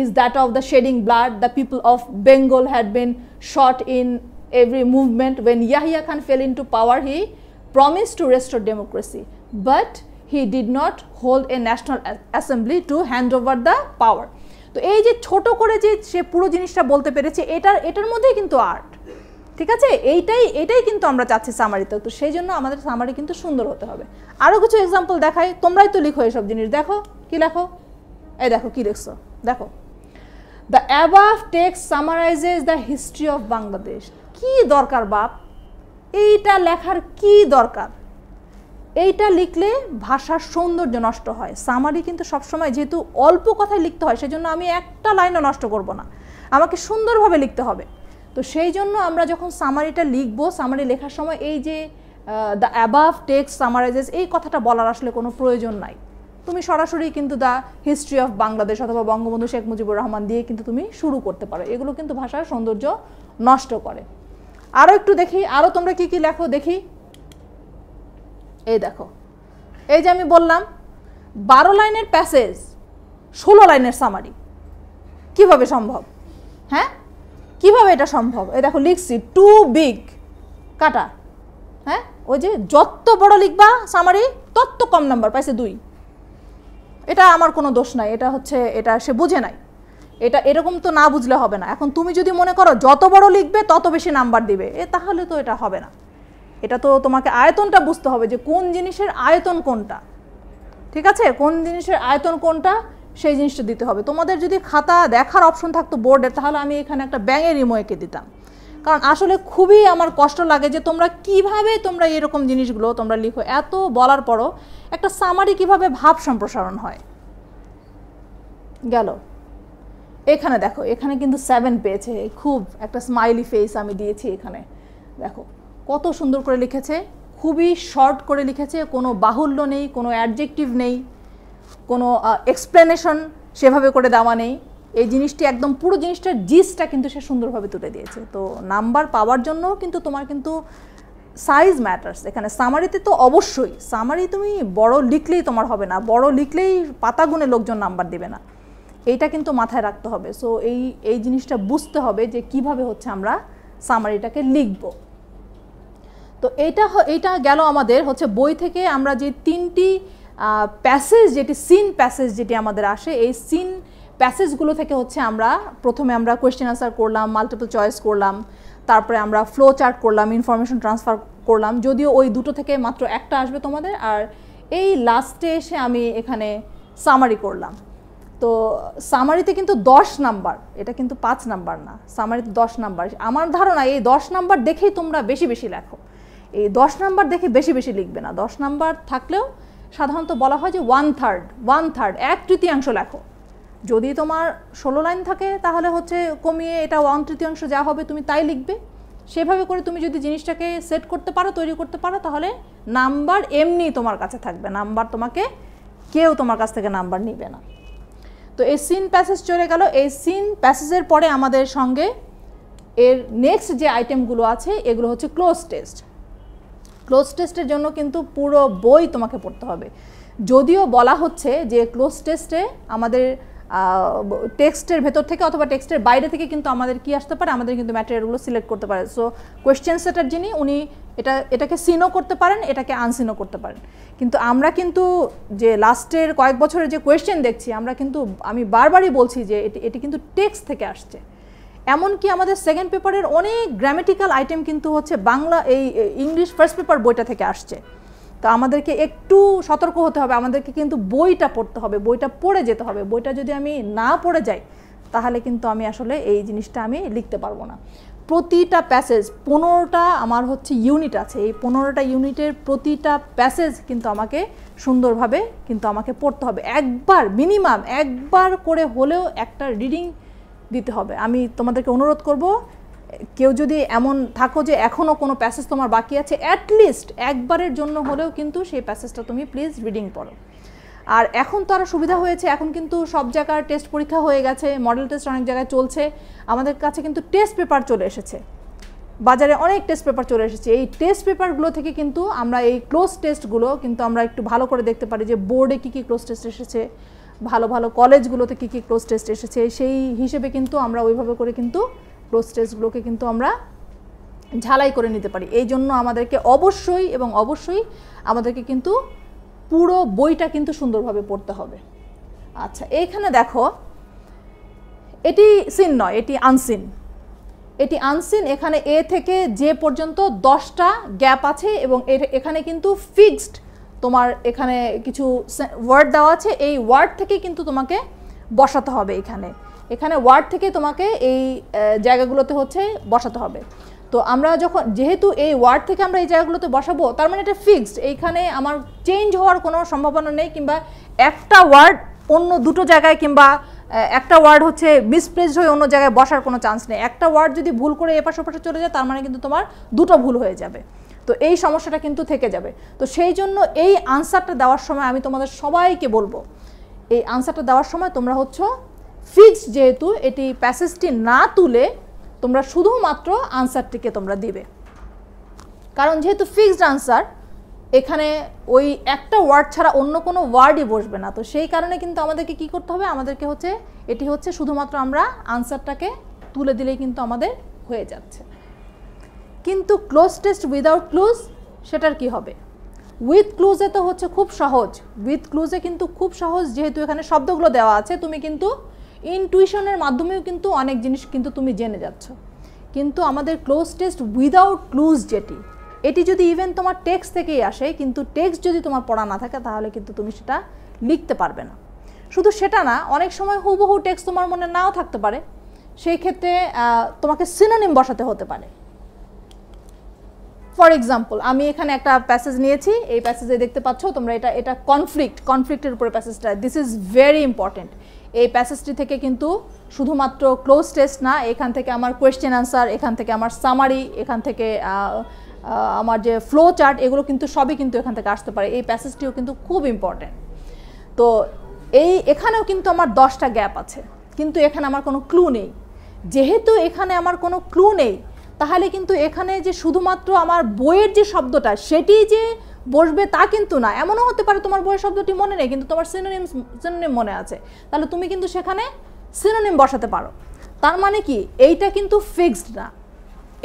is that of the shedding blood. The people of Bengal had been shot in every movement. When Yahya Khan fell into power, he promised to restore democracy, but he did not hold a national assembly to hand over the power. তো এই যে ছোট করে যে সে পুরো জিনিসটা বলতে পেরেছে, এটার মধ্যেই কিন্তু আর্ট, ঠিক আছে? এইটাই কিন্তু আমরা চাচ্ছি সামারিতে। তো সেই জন্য আমাদের সামারি কিন্তু সুন্দর হতে হবে। আরও কিছু এক্সাম্পল দেখাই, তোমরাই তো লিখো এসব জিনিস। দেখো কি লেখো, এই দেখো কি লিখছো, দেখো the above text summarises the history of Bangladesh. কি দরকার বাপ, এইটা লেখার কি দরকার? এইটা লিখলে ভাষার সৌন্দর্য নষ্ট হয়। সামারি কিন্তু সবসময় যেহেতু অল্প কথায় লিখতে হয়, সেজন্য আমি একটা লাইনও নষ্ট করব না, আমাকে সুন্দরভাবে লিখতে হবে। তো সেই জন্য আমরা যখন সামারিটা লিখবো, সামারি লেখার সময় এই যে দ্য অ্যাবাভ টেক্সট সামারাইজেস, এই কথাটা বলার আসলে কোনো প্রয়োজন নাই। তুমি সরাসরি কিন্তু দ্য হিস্ট্রি অফ বাংলাদেশ অথবা বঙ্গবন্ধু শেখ মুজিবুর রহমান দিয়ে কিন্তু তুমি শুরু করতে পারো। এগুলো কিন্তু ভাষার সৌন্দর্য নষ্ট করে। আরও একটু দেখি, আরও তোমরা কি কি লেখো দেখি। এই দেখো, এই যে আমি বললাম 12 লাইনের প্যাসেজ, 16 লাইনের সামারি, কিভাবে সম্ভব? হ্যাঁ, কিভাবে এটা সম্ভব? এই দেখো লিখছি টু বিগ কাটা। হ্যাঁ, ওই যে যত বড় লিখবা সামারি তত কম নাম্বার পাইছে 2। এটা আমার কোনো দোষ নাই, এটা হচ্ছে এটা সে বুঝে নাই, এটা এরকম তো না বুঝলে হবে না। এখন তুমি যদি মনে করো যত বড় লিখবে তত বেশি নাম্বার দিবে, তাহলে তো এটা হবে না। এটা তো তোমাকে আয়তনটা বুঝতে হবে যে কোন জিনিসের আয়তন কোনটা, ঠিক আছে? কোন জিনিসের আয়তন কোনটা সেই জিনিসটা দিতে হবে। তোমাদের যদি খাতা দেখার অপশন থাকতো বোর্ডে, তাহলে আমি এখানে একটা ব্যাঙের ইমো এঁকে দিতাম, কারণ আসলে খুবই আমার কষ্ট লাগে যে তোমরা কিভাবে তোমরা এরকম জিনিসগুলো তোমরা লিখো। এত বলার পরও একটা সামারি কিভাবে ভাব সম্প্রসারণ হয়। গেল এখানে দেখো, এখানে কিন্তু 7 পেয়েছে, খুব একটা স্মাইলি ফেস আমি দিয়েছি এখানে। দেখো কত সুন্দর করে লিখেছে, খুবই শর্ট করে লিখেছে, কোনো বাহুল্য নেই, কোনো অ্যাডজেক্টিভ নেই, কোনো এক্সপ্লেনেশন সেভাবে করে দেওয়া নেই। এই জিনিসটি একদম পুরো জিনিসটার জিসটা কিন্তু সে সুন্দরভাবে তুলে দিয়েছে। তো নাম্বার পাওয়ার জন্য কিন্তু তোমার কিন্তু সাইজ ম্যাটার্স। এখানে সামারিতে তো অবশ্যই, সামারি তুমি বড় লিখলেই তোমার হবে না, বড় লিখলেই পাতা গুনে লোকজন নাম্বার দেবে না, এইটা কিন্তু মাথায় রাখতে হবে। সো এই জিনিসটা বুঝতে হবে যে কিভাবে হচ্ছে আমরা সামারিটাকে লিখব। তো এইটা গেল আমাদের হচ্ছে বই থেকে আমরা যে 3টি প্যাসেজ, যেটি সিন প্যাসেজ যেটি আমাদের আসে, এই সিন প্যাসেজগুলো থেকে হচ্ছে আমরা প্রথমে আমরা কোয়েশ্চেন আনসার করলাম, মাল্টিপল চয়েস করলাম, তারপরে আমরা ফ্লো চার্ট করলাম, ইনফরমেশন ট্রান্সফার করলাম। যদিও ওই দুটো থেকে মাত্র একটা আসবে তোমাদের, আর এই লাস্টে এসে আমি এখানে সামারি করলাম। তো সামারিতে কিন্তু 10 নাম্বার, এটা কিন্তু 5 নাম্বার না, সামারিতে 10 নাম্বার। আমার ধারণা এই 10 নাম্বার দেখেই তোমরা বেশি বেশি লেখো, এই 10 নাম্বার দেখে বেশি বেশি লিখবে না। 10 নাম্বার থাকলেও সাধারণত বলা হয় যে 1/3 1/3 লেখো। যদি তোমার 16 লাইন থাকে তাহলে হচ্ছে কমিয়ে এটা 1/3 যা হবে তুমি তাই লিখবে। সেভাবে করে তুমি যদি জিনিসটাকে সেট করতে পারো, তৈরি করতে পারো, তাহলে নাম্বার এমনি তোমার কাছে থাকবে, নাম্বার তোমাকে কেউ তোমার কাছ থেকে নাম্বার নিবে না। তো এই সিন প্যাসেজ চলে গেল। এই সিন প্যাসেজের পরে আমাদের সঙ্গে এর নেক্সট যে আইটেমগুলো আছে এগুলো হচ্ছে ক্লোজ টেস্ট। ক্লোজ টেস্টের জন্য কিন্তু পুরো বই তোমাকে পড়তে হবে। যদিও বলা হচ্ছে যে ক্লোজ টেস্টে আমাদের টেক্সটের ভেতর থেকে অথবা টেক্সটের বাইরে থেকে কিন্তু আমাদের কি আসতে পারে, আমাদের কিন্তু ম্যাটেরিয়ালগুলো সিলেক্ট করতে পারে। সো কোয়েশ্চেন সেটার যিনি উনি এটাকে সিনও করতে পারেন, এটাকে আনসিনও করতে পারেন। কিন্তু আমরা কিন্তু যে লাস্টের কয়েক বছরের যে কোয়েশ্চেন দেখছি, আমি বারবারই বলছি যে এটি কিন্তু টেক্সট থেকে আসছে। এমনকি আমাদের সেকেন্ড পেপারের অনেক গ্রামেটিক্যাল আইটেম কিন্তু হচ্ছে বাংলা এই ইংলিশ ফার্স্ট পেপার বইটা থেকে আসছে। তো আমাদেরকে একটু সতর্ক হতে হবে, আমাদেরকে কিন্তু বইটা পড়তে হবে, বইটা পড়ে যেতে হবে। বইটা যদি আমি না পড়ে যাই তাহলে কিন্তু আমি আসলে এই জিনিসটা আমি লিখতে পারবো না। প্রতিটা প্যাসেজ 15টা আমার হচ্ছে ইউনিট আছে, এই 15টা ইউনিটের প্রতিটা প্যাসেজ কিন্তু আমাকে সুন্দরভাবে কিন্তু আমাকে পড়তে হবে। একবার মিনিমাম একবার করে হলেও একটা রিডিং দিতে হবে। আমি তোমাদেরকে অনুরোধ করব, কেউ যদি এমন থাকো যে এখনও কোনো প্যাসেজ তোমার বাকি আছে, অ্যাটলিস্ট একবারের জন্য হলেও কিন্তু সেই প্যাসেজটা তুমি প্লিজ রিডিং পড়ো। আর এখন তো আরও সুবিধা হয়েছে, এখন কিন্তু সব জায়গার টেস্ট পরীক্ষা হয়ে গেছে, মডেল টেস্ট অনেক জায়গায় চলছে, আমাদের কাছে কিন্তু টেস্ট পেপার চলে এসেছে, বাজারে অনেক টেস্ট পেপার চলে এসেছে। এই টেস্ট পেপারগুলো থেকে কিন্তু আমরা এই ক্লোজ টেস্টগুলো কিন্তু আমরা একটু ভালো করে দেখতে পারি যে বোর্ডে কী কী ক্লোজ টেস্ট এসেছে, ভালো ভালো কলেজগুলোতে কী কী ক্লোজ টেস্ট এসেছে, সেই হিসেবে কিন্তু আমরা ওইভাবে করে কিন্তু ক্লোজ টেস্টগুলোকে কিন্তু আমরা ঝালাই করে নিতে পারি। এই জন্য আমাদেরকে অবশ্যই এবং অবশ্যই আমাদেরকে কিন্তু পুরো বইটা কিন্তু সুন্দরভাবে পড়তে হবে। আচ্ছা, এইখানে দেখো এটি সিন নয়, এটি আনসিন। এটি আনসিন। এখানে এ থেকে যে পর্যন্ত 10টা গ্যাপ আছে এবং এখানে কিন্তু ফিক্সড তোমার এখানে কিছু ওয়ার্ড দেওয়া আছে, এই ওয়ার্ড থেকে কিন্তু তোমাকে বসাতে হবে। এখানে ওয়ার্ড থেকে তোমাকে এই জায়গাগুলোতে হচ্ছে বসাতে হবে। তো আমরা যেহেতু এই ওয়ার্ড থেকে আমরা এই জায়গাগুলোতে বসাবো, তার মানে এটা ফিক্সড, এইখানে আমার চেঞ্জ হওয়ার কোনো সম্ভাবনা নেই, কিংবা একটা ওয়ার্ড অন্য দুটো জায়গায় কিংবা একটা ওয়ার্ড হচ্ছে মিসপ্লেসড হয়ে অন্য জায়গায় বসার কোনো চান্স নেই। একটা ওয়ার্ড যদি ভুল করে এপাশে ওপাশে চলে যায় তার মানে কিন্তু তোমার দুটো ভুল হয়ে যাবে। তো এই সমস্যাটা কিন্তু থেকে যাবে। তো সেই জন্য এই আনসারটা দেওয়ার সময় আমি তোমাদের সবাইকে বলবো, এই আনসারটা দেওয়ার সময় তোমরা হচ্ছে ফিক্সড, যেহেতু এটি প্যাসেজটি না তুলে তোমরা শুধুমাত্র আনসারটিকে তোমরা দিবে, কারণ যেহেতু ফিক্সড আনসার এখানে ওই একটা ওয়ার্ড ছাড়া অন্য কোনো ওয়ার্ডই বসবে না। তো সেই কারণে কিন্তু আমাদেরকে কি করতে হবে, আমাদেরকে হচ্ছে এটি হচ্ছে শুধুমাত্র আমরা আনসারটাকে তুলে দিলেই কিন্তু আমাদের হয়ে যাচ্ছে। কিন্তু ক্লোজ টেস্ট উইদাউট ক্লুজ সেটার কি হবে? উইথ ক্লুজে তো হচ্ছে খুব সহজ, উইথ ক্লুজে কিন্তু খুব সহজ, যেহেতু এখানে শব্দগুলো দেওয়া আছে, তুমি কিন্তু ইনটুইশনের মাধ্যমেও কিন্তু অনেক জিনিস কিন্তু তুমি জেনে যাচ্ছ। কিন্তু আমাদের ক্লোজ টেস্ট উইদাউট ক্লুজ এটি যদি ইভেন তোমার টেক্সট থেকেই আসে, কিন্তু টেক্সট যদি তোমার পড়া না থাকে তাহলে কিন্তু তুমি সেটা লিখতে পারবে না। শুধু সেটা না, অনেক সময় হুবহু টেক্সট তোমার মনে নাও থাকতে পারে, সেই ক্ষেত্রে তোমাকে সিনোনিম বসাতে হতে পারে। ফর এক্সাম্পল, আমি এখানে একটা প্যাসেজ নিয়েছি, এই প্যাসেজে দেখতে পাচ্ছ তোমরা এটা কনফ্লিক্টের উপরে প্যাসেজটা, দিস ইজ ভেরি ইম্পর্টেন্ট। এই প্যাসেজটি থেকে কিন্তু শুধুমাত্র ক্লোজ টেস্ট না, এখান থেকে আমার কোয়েশ্চেন আনসার, এখান থেকে আমার সামারি, এখান থেকে আমার যে ফ্লো চার্ট, এগুলো কিন্তু সবই কিন্তু এখান থেকে আসতে পারে। এই প্যাসেজটিও কিন্তু খুব ইম্পর্টেন্ট। তো এখানেও কিন্তু আমার 10টা গ্যাপ আছে, কিন্তু এখানে আমার কোনো ক্লু নেই। যেহেতু এখানে আমার কোনো ক্লু নেই, তাহলে কিন্তু এখানে যে শুধুমাত্র আমার বইয়ের যে শব্দটা সেটি যে বসবে তা কিন্তু না। এমনও হতে পারে তোমার বইয়ের শব্দটি মনে নেই, কিন্তু তোমার সিনোনিম মনে আছে, তাহলে তুমি কিন্তু সেখানে সিনোনিম বসাতে পারো। তার মানে কি, এইটা কিন্তু ফিক্সড না।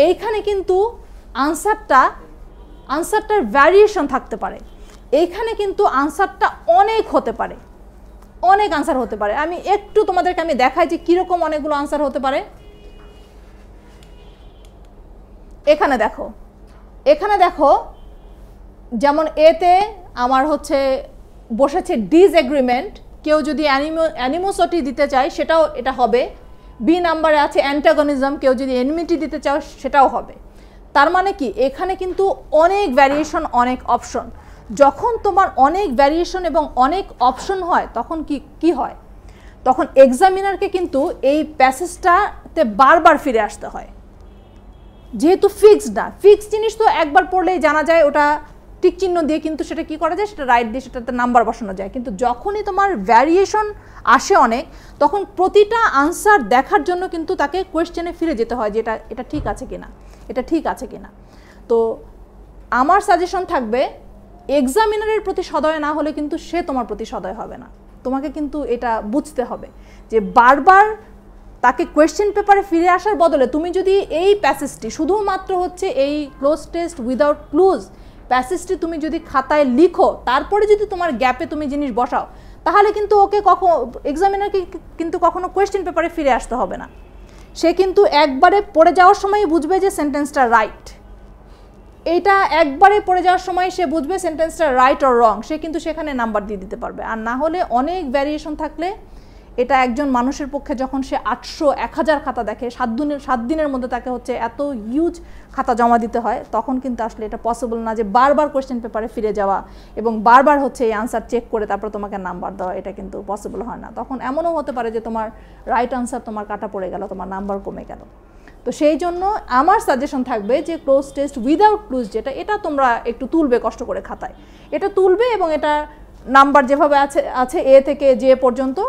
এইখানে কিন্তু আনসারটার ভ্যারিয়েশন থাকতে পারে। এইখানে কিন্তু আনসারটা অনেক হতে পারে, অনেক আনসার হতে পারে। আমি একটু তোমাদেরকে দেখাই যে কীরকম অনেকগুলো আনসার হতে পারে। এখানে দেখো যেমন এতে আমার হচ্ছে বসেছে ডিসএগ্রিমেন্ট, কেউ যদি অ্যানিমোসিটি দিতে চায় সেটাও এটা হবে। বি নাম্বারে আছে অ্যান্টাগনিজম, কেউ যদি এনিমিটি দিতে চাও সেটাও হবে। তার মানে কি এখানে কিন্তু অনেক ভ্যারিয়েশন, অনেক অপশন। যখন তোমার অনেক ভ্যারিয়েশন এবং অনেক অপশন হয় তখন কি হয়, তখন এক্সামিনারকে কিন্তু এই প্যাসেজটাতে বারবার ফিরে আসতে হয়, যেহেতু ফিক্সড না। ফিক্সড জিনিস তো একবার পড়লেই জানা যায়, ওটা টিক চিহ্ন দিয়ে কিন্তু সেটা কি করা যায়, সেটা রাইট দিয়ে সেটাতে নাম্বার বসানো যায়। কিন্তু যখনই তোমার ভ্যারিয়েশন আসে অনেক, তখন প্রতিটা আনসার দেখার জন্য কিন্তু তাকে কোয়েশ্চেনে ফিরে যেতে হয় যে এটা ঠিক আছে কিনা, এটা ঠিক আছে কিনা। তো আমার সাজেশন থাকবে এক্সামিনারের প্রতি সদয় না হলে কিন্তু সে তোমার প্রতি সদয় হবে না। তোমাকে কিন্তু এটা বুঝতে হবে যে বারবার তাকে কোয়েশ্চেন পেপারে ফিরে আসার বদলে তুমি যদি এই প্যাসেজটি শুধুমাত্র হচ্ছে এই ক্লোজ টেস্ট উইদাউট ক্লুজ প্যাসেজটি তুমি যদি খাতায় লিখো, তারপরে যদি তোমার গ্যাপে তুমি জিনিস বসাও, তাহলে কিন্তু ওকে এক্সামিনারকে কিন্তু কখনো কোয়েশ্চেন পেপারে ফিরে আসতে হবে না। সে কিন্তু একবারে পড়ে যাওয়ার সময় বুঝবে যে সেন্টেন্সটা রাইট, এইটা একবারে পড়ে যাওয়ার সময় সে বুঝবে সেন্টেন্সটা রাইট অর রং, সে কিন্তু সেখানে নাম্বার দিয়ে দিতে পারবে। আর না হলে অনেক ভ্যারিয়েশন থাকলে এটা একজন মানুষের পক্ষে যখন সে 800-1000 খাতা দেখে, 7 দিনের মধ্যে তাকে হচ্ছে এত হিউজ খাতা জমা দিতে হয়, তখন কিন্তু আসলে এটা পসিবল না যে বারবার কোয়েশ্চেন পেপারে ফিরে যাওয়া এবং বারবার হচ্ছে এই আনসার চেক করে তারপর তোমাকে নাম্বার দেওয়া, এটা কিন্তু পসিবল হয় না। তখন এমনও হতে পারে যে তোমার রাইট আনসার তোমার কাটা পড়ে গেল, তোমার নাম্বার কমে গেল। তো সেই জন্য আমার সাজেশন থাকবে যে ক্লোজ টেস্ট উইদাউট ক্লুজ এটা তোমরা একটু তুলবে কষ্ট করে খাতায়, এটা তুলবে এবং এটা নাম্বার যেভাবে আছে এ থেকে জে পর্যন্ত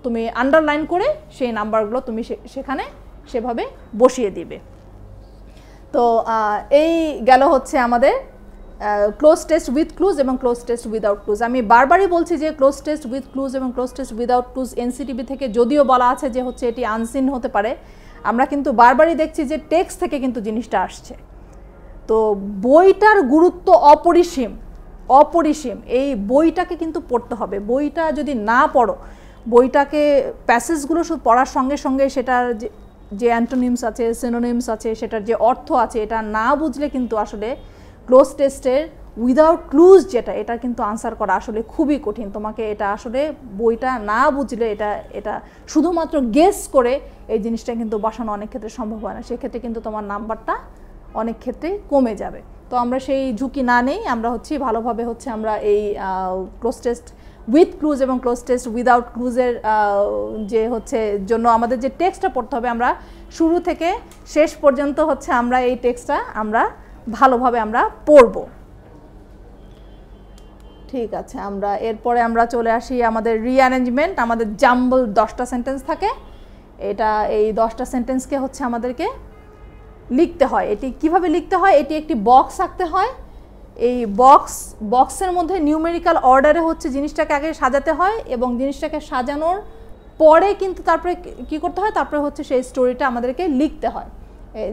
তুমি আন্ডারলাইন করে সেই নাম্বারগুলো তুমি সেখানে সেভাবে বসিয়ে দিবে। তো এই গেল হচ্ছে আমাদের ক্লোজ টেস্ট উইথ ক্লুজ এবং ক্লোজ টেস্ট উইদাউট ক্লুজ। আমি বারবারই বলছি যে ক্লোজ টেস্ট উইথ ক্লুজ এবং cloze test without clues NCTB থেকে যদিও বলা আছে যে হচ্ছে এটি আনসিন হতে পারে, আমরা কিন্তু বারবারই দেখছি যে টেক্সট থেকে কিন্তু জিনিসটা আসছে। তো বইটার গুরুত্ব অপরিসীম। এই বইটাকে কিন্তু পড়তে হবে। বইটা যদি না পড়ো, বইটাকে প্যাসেজগুলো শুধু পড়ার সঙ্গে সঙ্গে সেটার যে অ্যান্টোনিমস আছে, সিনোনিমস আছে, সেটার যে অর্থ আছে, এটা না বুঝলে কিন্তু আসলে ক্লোজ টেস্টের উইদাউট ক্লুজ এটা কিন্তু আনসার করা আসলে খুবই কঠিন। তোমাকে এটা আসলে বইটা না বুঝলে এটা শুধুমাত্র গেস করে এই জিনিসটা কিন্তু বসানো অনেক ক্ষেত্রে সম্ভব হয় না। সেক্ষেত্রে কিন্তু তোমার নাম্বারটা অনেক ক্ষেত্রে কমে যাবে। তো আমরা সেই ঝুঁকি না নেই, আমরা হচ্ছে ভালোভাবে হচ্ছে আমরা এই ক্লোজ টেস্ট উইথ ক্লুজ এবং ক্লোজ টেস্ট উইদাউট ক্লুজের যে হচ্ছে জন্য আমাদের যে টেক্সটটা পড়তে হবে, আমরা শুরু থেকে শেষ পর্যন্ত হচ্ছে আমরা এই টেক্সটটা আমরা ভালোভাবে আমরা পড়ব। ঠিক আছে, আমরা এরপরে আমরা চলে আসি আমাদের রিঅ্যারেঞ্জমেন্ট। আমাদের জাম্বল 10টা সেন্টেন্স থাকে, এটা এই 10টা সেন্টেন্সকে হচ্ছে আমাদেরকে লিখতে হয়। এটি কিভাবে লিখতে হয়, এটি একটি বক্স আঁকতে হয়। এই বক্সের মধ্যে নিউমেরিক্যাল অর্ডারে হচ্ছে জিনিসটাকে আগে সাজাতে হয় এবং জিনিসটাকে সাজানোর পরে কিন্তু তারপরে কি করতে হয়, তারপরে হচ্ছে সেই স্টোরিটা আমাদেরকে লিখতে হয়।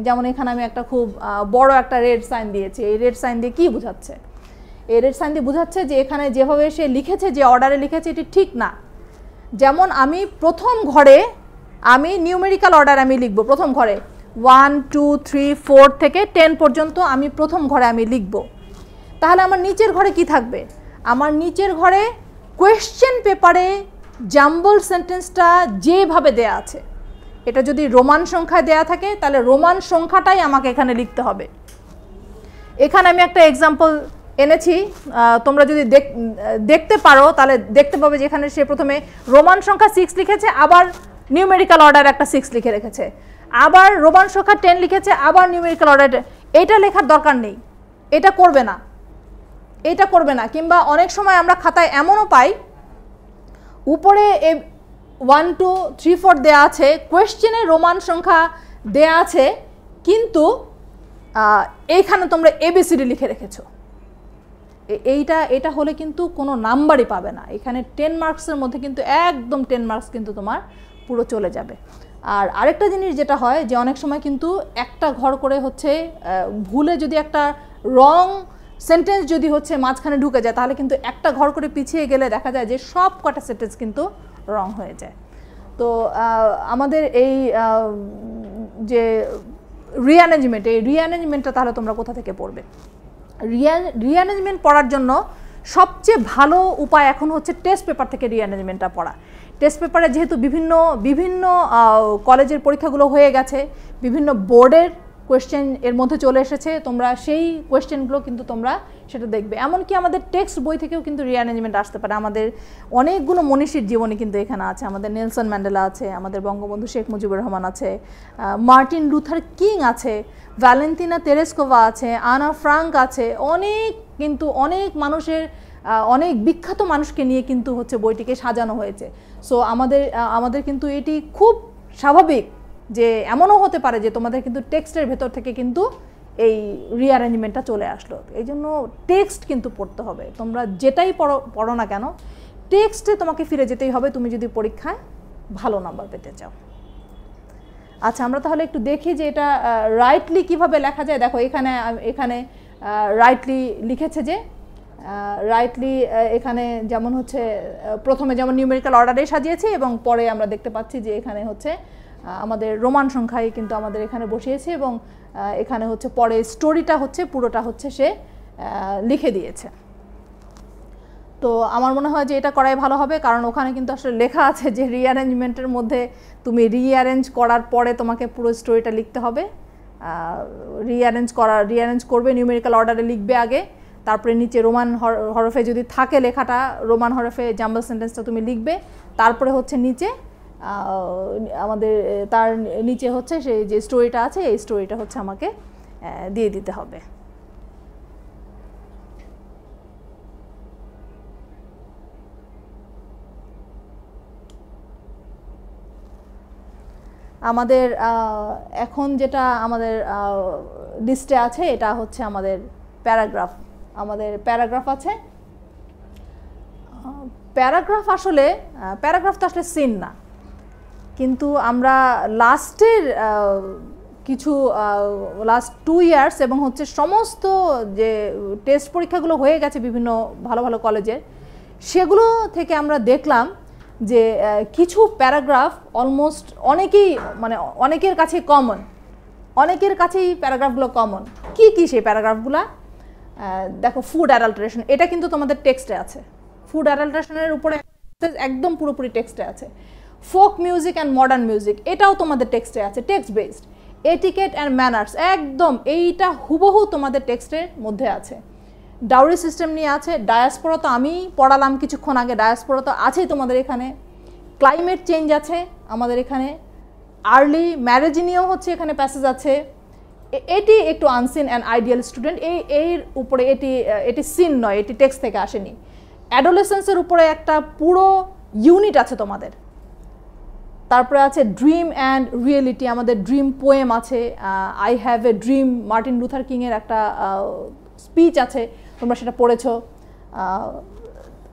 যেমন এখানে আমি একটা খুব বড় একটা রেড সাইন দিয়েছি। এই রেড সাইন দিয়ে কি বোঝাচ্ছে, এই রেড সাইন দিয়ে বোঝাচ্ছে যে এখানে যেভাবে সে লিখেছে, যে অর্ডারে লিখেছে, এটি ঠিক না। যেমন আমি প্রথম ঘরে আমি নিউমেরিক্যাল অর্ডার আমি লিখব, প্রথম ঘরে 1 2 3 4 থেকে 10 পর্যন্ত আমি প্রথম ঘরে আমি লিখব। তাহলে আমার নিচের ঘরে কি থাকবে, আমার নিচের ঘরে কোয়েশ্চেন পেপারে জাম্বল সেন্টেন্সটা যেভাবে দেয়া আছে, এটা যদি রোমান সংখ্যায় দেয়া থাকে তাহলে রোমান সংখ্যাটাই আমাকে এখানে লিখতে হবে। এখানে আমি একটা এক্সাম্পল এনেছি, তোমরা যদি দেখতে পারো তাহলে দেখতে পাবে যে এখানে সে প্রথমে রোমান সংখ্যা 6 লিখেছে, আবার নিউমেরিক্যাল অর্ডার একটা 6 লিখে রেখেছে, আবার রোমান সংখ্যা 10 লিখেছে, আবার নিউমেরিক্যাল অর্ডার। এটা লেখার দরকার নেই, এটা করবে না। কিংবা অনেক সময় আমরা খাতায় এমনও পাই উপরে 1 2 3 4 দেয়া আছে, কোয়েশ্চেনে রোমান সংখ্যা দেয়া আছে, কিন্তু এইখানে তোমরা এবিসিডি লিখে রেখেছো। এটা হলে কিন্তু কোনো নাম্বারই পাবে না। এখানে 10 মার্কসের মধ্যে কিন্তু একদম 10 মার্কস কিন্তু তোমার পুরো চলে যাবে। আর আরেকটা জিনিস যেটা হয় যে অনেক সময় কিন্তু একটা ঘর করে হচ্ছে ভুলে যদি একটা রং সেন্টেন্স যদি হচ্ছে মাঝখানে ঢুকে যায়, তাহলে কিন্তু একটা ঘর করে পিছিয়ে গেলে দেখা যায় যে সব কটা সেন্টেন্স কিন্তু রং হয়ে যায়। তো আমাদের এই যে রিঅ্যারেঞ্জমেন্ট, এই রিঅ্যারেঞ্জমেন্টটা তাহলে তোমরা কোথা থেকে পড়বে? রিঅ্যারেঞ্জমেন্ট পড়ার জন্য সবচেয়ে ভালো উপায় এখন হচ্ছে টেস্ট পেপার থেকে রিঅ্যারেঞ্জমেন্টটা পড়া। টেস্ট পেপারে যেহেতু বিভিন্ন বিভিন্ন কলেজের পরীক্ষাগুলো হয়ে গেছে, বিভিন্ন বোর্ডের কোয়েশ্চেন এর মধ্যে চলে এসেছে, তোমরা সেই কোয়েশ্চেনগুলো কিন্তু তোমরা সেটা দেখবে। এমনকি আমাদের টেক্সট বই থেকেও কিন্তু রিঅ্যারেঞ্জমেন্ট আসতে পারে। আমাদের অনেকগুলো মনীষীর জীবনী কিন্তু এখানে আছে। আমাদের নেলসন ম্যান্ডেলা আছে, আমাদের বঙ্গবন্ধু শেখ মুজিবুর রহমান আছে, মার্টিন লুথার কিং আছে, ভ্যালেন্টিনা তেরেস্কোভা আছে, আনা ফ্রাঙ্ক আছে, অনেক মানুষের অনেক বিখ্যাত মানুষকে নিয়ে কিন্তু হচ্ছে বইটিকে সাজানো হয়েছে। সো আমাদের কিন্তু এটি খুব স্বাভাবিক যে এমনও হতে পারে যে তোমাদের কিন্তু টেক্সটের ভেতর থেকে কিন্তু এই রিঅ্যারেঞ্জমেন্টটা চলে আসলো। এই জন্য টেক্সট কিন্তু পড়তে হবে। তোমরা যেটাই পড়ো না কেন, টেক্সটে তোমাকে ফিরে যেতেই হবে তুমি যদি পরীক্ষায় ভালো নাম্বার পেতে চাও। আচ্ছা, আমরা তাহলে একটু দেখি যে এটা রাইটলি কিভাবে লেখা যায়। দেখো এখানে রাইটলি লিখেছে যে রাইটলি এখানে যেমন হচ্ছে প্রথমে যেমন নিউমেরিক্যাল অর্ডারে সাজিয়েছি এবং পরে আমরা দেখতে পাচ্ছি যে এখানে হচ্ছে আমাদের রোমান সংখ্যায় কিন্তু আমাদের এখানে বসিয়েছি এবং এখানে হচ্ছে পরে স্টোরিটা হচ্ছে পুরোটা হচ্ছে সে লিখে দিয়েছে। তো আমার মনে হয় যে এটা করাই ভালো হবে, কারণ ওখানে কিন্তু আসলে লেখা আছে যে রিঅ্যারেঞ্জমেন্টের মধ্যে তুমি রিঅ্যারেঞ্জ করার পরে তোমাকে পুরো স্টোরিটা লিখতে হবে। রিঅ্যারেঞ্জ করবে, নিউমেরিক্যাল অর্ডারে লিখবে আগে, তারপরে নিচে রোমান হরফে যদি থাকে লেখাটা, রোমান হরফে জাম্বল সেন্টেন্সটা তুমি লিখবে, তারপরে হচ্ছে নিচে আমাদের তার নিচে হচ্ছে সেই যে স্টোরিটা আছে এই স্টোরিটা হচ্ছে আমাকে দিয়ে দিতে হবে। আমাদের এখন যেটা আমাদের লিস্টে আছে এটা হচ্ছে আমাদের প্যারাগ্রাফ। আমাদের প্যারাগ্রাফ আছে। প্যারাগ্রাফ তো আসলে সিন না, কিন্তু আমরা লাস্ট 2 ইয়ার্স এবং হচ্ছে সমস্ত যে টেস্ট পরীক্ষাগুলো হয়ে গেছে বিভিন্ন ভালো ভালো কলেজের, সেগুলো থেকে আমরা দেখলাম যে কিছু প্যারাগ্রাফ অলমোস্ট অনেকের কাছে কমন, অনেকের কাছেই প্যারাগ্রাফগুলো কমন। কি সেই প্যারাগ্রাফগুলো? দেখো, ফুড অ্যাডাল্টারেশন, এটা কিন্তু তোমাদের টেক্সটে আছে। ফুড অ্যাডাল্টারেশনের উপরে একদম পুরোপুরি টেক্সটে আছে। Folk music and modern music, এটাও তোমাদের টেক্সটে আছে, text based. Etiquette and manners, একদম এইটা হুবহু তোমাদের টেক্সটের মধ্যে আছে। ডাউরি সিস্টেম নিয়ে আছে। ডায়াসপোরা তো আমি পড়ালাম কিছুক্ষণ আগে, ডায়াসপোরা তো আছেই তোমাদের এখানে। ক্লাইমেট চেঞ্জ আছে আমাদের এখানে। আর্লি ম্যারেজ নিয়েও হচ্ছে এখানে প্যাসেজ আছে। এটি একটু আনসিন অ্যান্ড আইডিয়াল স্টুডেন্ট, এর উপরে এটি সিন নয়, এটি টেক্সট থেকে আসেনি। অ্যাডোলেসেন্সের উপরে একটা পুরো ইউনিট আছে তোমাদের। তারপরে আছে ড্রিম অ্যান্ড রিয়েলিটি, আমাদের ড্রিম পোয়েম আছে। I have a dream, Martin Luther কিংয়ের একটা স্পিচ আছে, তোমরা সেটা পড়েছো।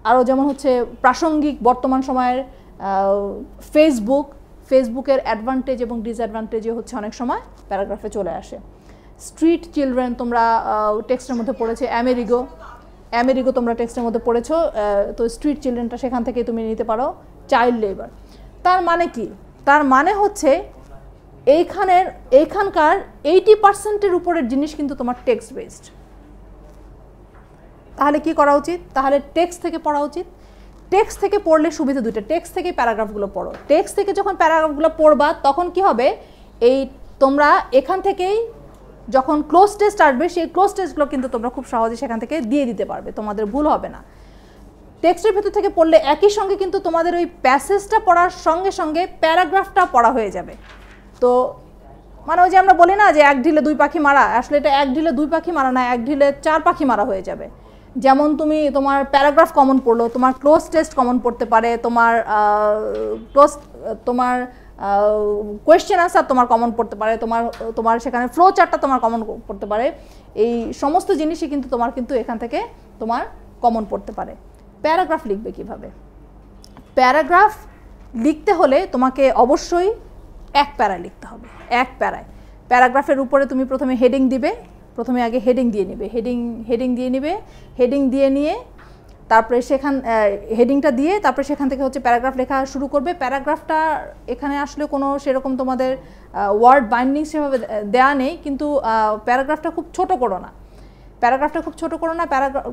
আরও যেমন হচ্ছে প্রাসঙ্গিক বর্তমান সময়ের ফেসবুকের অ্যাডভান্টেজ এবং ডিসঅ্যাডভান্টেজে হচ্ছে অনেক সময় প্যারাগ্রাফে চলে আসে। স্ট্রিট চিলড্রেন তোমরা টেক্সটের মধ্যে পড়েছো। অ্যামেরিগো তোমরা টেক্সটের মধ্যে পড়েছো। তো স্ট্রিট চিলড্রেনটা সেখান থেকে তুমি নিতে পারো। চাইল্ড লেবার, তার মানে কি? তার মানে হচ্ছে এইখানকার 80% উপরের জিনিস কিন্তু তোমার টেক্সট বেসড। তাহলে কি করা উচিত? তাহলে টেক্সট থেকে পড়া উচিত। টেক্সট থেকে পড়লে সুবিধা দুটো, টেক্সট থেকে প্যারাগ্রাফগুলো পড়ো। টেক্সট থেকে যখন প্যারাগ্রাফগুলো পড়বা তখন কি হবে, তোমরা এখান থেকেই যখন ক্লোজ টেস্ট আসবে সেই ক্লোজ টেস্টগুলো কিন্তু তোমরা খুব সহজে সেখান থেকে দিয়ে দিতে পারবে, তোমাদের ভুল হবে না। টেক্সটের ভেতর থেকে পড়লে একই সঙ্গে কিন্তু তোমাদের ওই প্যাসেজটা পড়ার সঙ্গে সঙ্গে প্যারাগ্রাফটা পড়া হয়ে যাবে। তো মানে ওই যে আমরা বলি না যে 1 ঢিলে 2 পাখি মারা, আসলে এটা 1 ঢিলে 2 পাখি মারা না, 1 ঢিলে 4 পাখি মারা হয়ে যাবে। যেমন তোমার প্যারাগ্রাফ কমন পড়লো, তোমার ক্লোজ টেস্ট কমন পড়তে পারে, তোমার কোয়েশ্চেন আনসার তোমার কমন পড়তে পারে, তোমার সেখানে ফ্লো চার্টটা তোমার কমন পড়তে পারে। এই সমস্ত জিনিসই কিন্তু তোমার কিন্তু এখান থেকে তোমার কমন পড়তে পারে। প্যারাগ্রাফ লিখবে কিভাবে? প্যারাগ্রাফ লিখতে হলে তোমাকে অবশ্যই 1 প্যারা লিখতে হবে। 1 প্যারায় প্যারাগ্রাফের উপরে তুমি প্রথমে হেডিং দিবে, প্রথমে আগে হেডিং দিয়ে নিবে, হেডিং দিয়ে নিয়ে তারপরে হেডিংটা দিয়ে তারপরে সেখান থেকে হচ্ছে প্যারাগ্রাফ লেখা শুরু করবে। প্যারাগ্রাফটা এখানে আসলে কোনো সেরকম তোমাদের ওয়ার্ড বাইন্ডিং সেভাবে দেয়া নেই, কিন্তু প্যারাগ্রাফটা খুব ছোট করো না। প্যারাগ্রাফটা খুব ছোট করো না,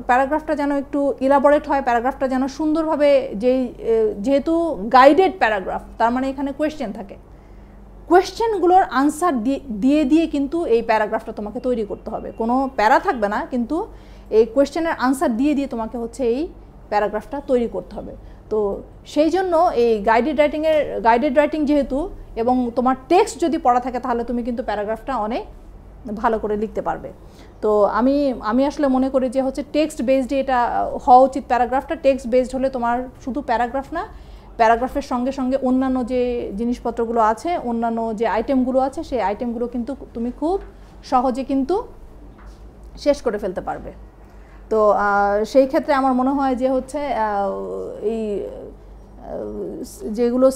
প্যারাগ্রাফটা যেন একটু ইলাবোরেট হয়, প্যারাগ্রাফটা যেন সুন্দরভাবে, যেহেতু গাইডেড প্যারাগ্রাফ তার মানে এখানে কোয়েশ্চেন থাকে, কোয়েশ্চেনগুলোর আনসার দিয়ে দিয়ে কিন্তু এই প্যারাগ্রাফটা তোমাকে তৈরি করতে হবে। কোনো প্যারা থাকবে না, কিন্তু এই কোয়েশ্চেনের আনসার দিয়ে দিয়ে তোমাকে হচ্ছে এই প্যারাগ্রাফটা তৈরি করতে হবে। তো সেই জন্য এই গাইডেড রাইটিং যেহেতু, এবং তোমার টেক্সট যদি পড়া থাকে তাহলে তুমি কিন্তু প্যারাগ্রাফটা অনেক ভালো করে লিখতে পারবে। তো আমি আসলে মনে করি যে হচ্ছে টেক্সট বেসড এটা হওয়া উচিত। প্যারাগ্রাফটা টেক্সট বেসড হলে তোমার শুধু প্যারাগ্রাফ না, প্যারাগ্রাফের সঙ্গে সঙ্গে অন্যান্য যে জিনিসপত্রগুলো আছে, অন্যান্য যে আইটেমগুলো আছে, সেই আইটেমগুলো কিন্তু তুমি খুব সহজে কিন্তু শেষ করে ফেলতে পারবে। তো সেই ক্ষেত্রে আমার মনে হয় যে হচ্ছে এই যেগুলো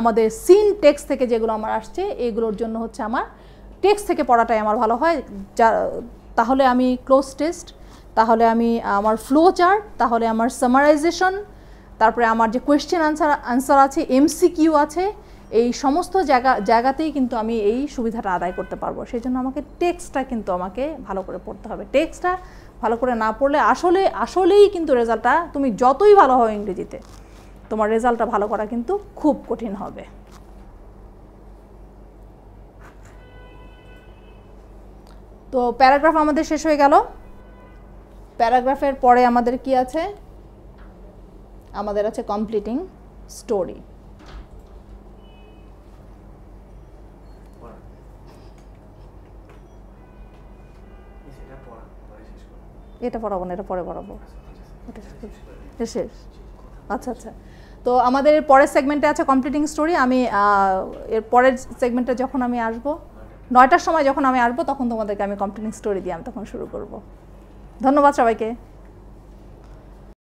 আমাদের সিন টেক্সট থেকে যেগুলো আমার আসছে, এইগুলোর জন্য হচ্ছে আমার টেক্সট থেকে পড়াটাই আমার ভালো হয়। তাহলে আমি ক্লোজ টেস্ট, তাহলে আমার ফ্লো চার্ট, তাহলে আমার সামারাইজেশন, তারপরে আমার যে কোয়েশ্চেন আনসার আছে, এমসিকিউ আছে, এই সমস্ত জায়গাতেই কিন্তু আমি এই সুবিধাটা আদায় করতে পারবো। সেই জন্য আমাকে টেক্সটটা কিন্তু আমাকে ভালো করে পড়তে হবে। টেক্সটটা ভালো করে না পড়লে আসলেই কিন্তু রেজাল্টটা, তুমি যতই ভালো হও ইংরেজিতে, তোমার রেজাল্টটা ভালো করা কিন্তু খুব কঠিন হবে। তো প্যারাগ্রাফ আমাদের শেষ হয়ে গেল। প্যারাগ্রাফের পরে আমাদের কি আছে? আমাদের আছে কমপ্লিটিং স্টোরি। এটা পড়াবো না, এটা পরে পড়াবো, এটা শেষ। আচ্ছা আচ্ছা, তো আমাদের পরের সেগমেন্টে আছে কমপ্লিটিং স্টোরি। আমি এর পরের সেগমেন্টে যখন আমি আসবো, 9টার সময় যখন আমি আসবো, তখন তোমাদেরকে আমি কমপ্লিটিং স্টোরি দিয়ে আমি তখন শুরু করব। ধন্যবাদ সবাইকে।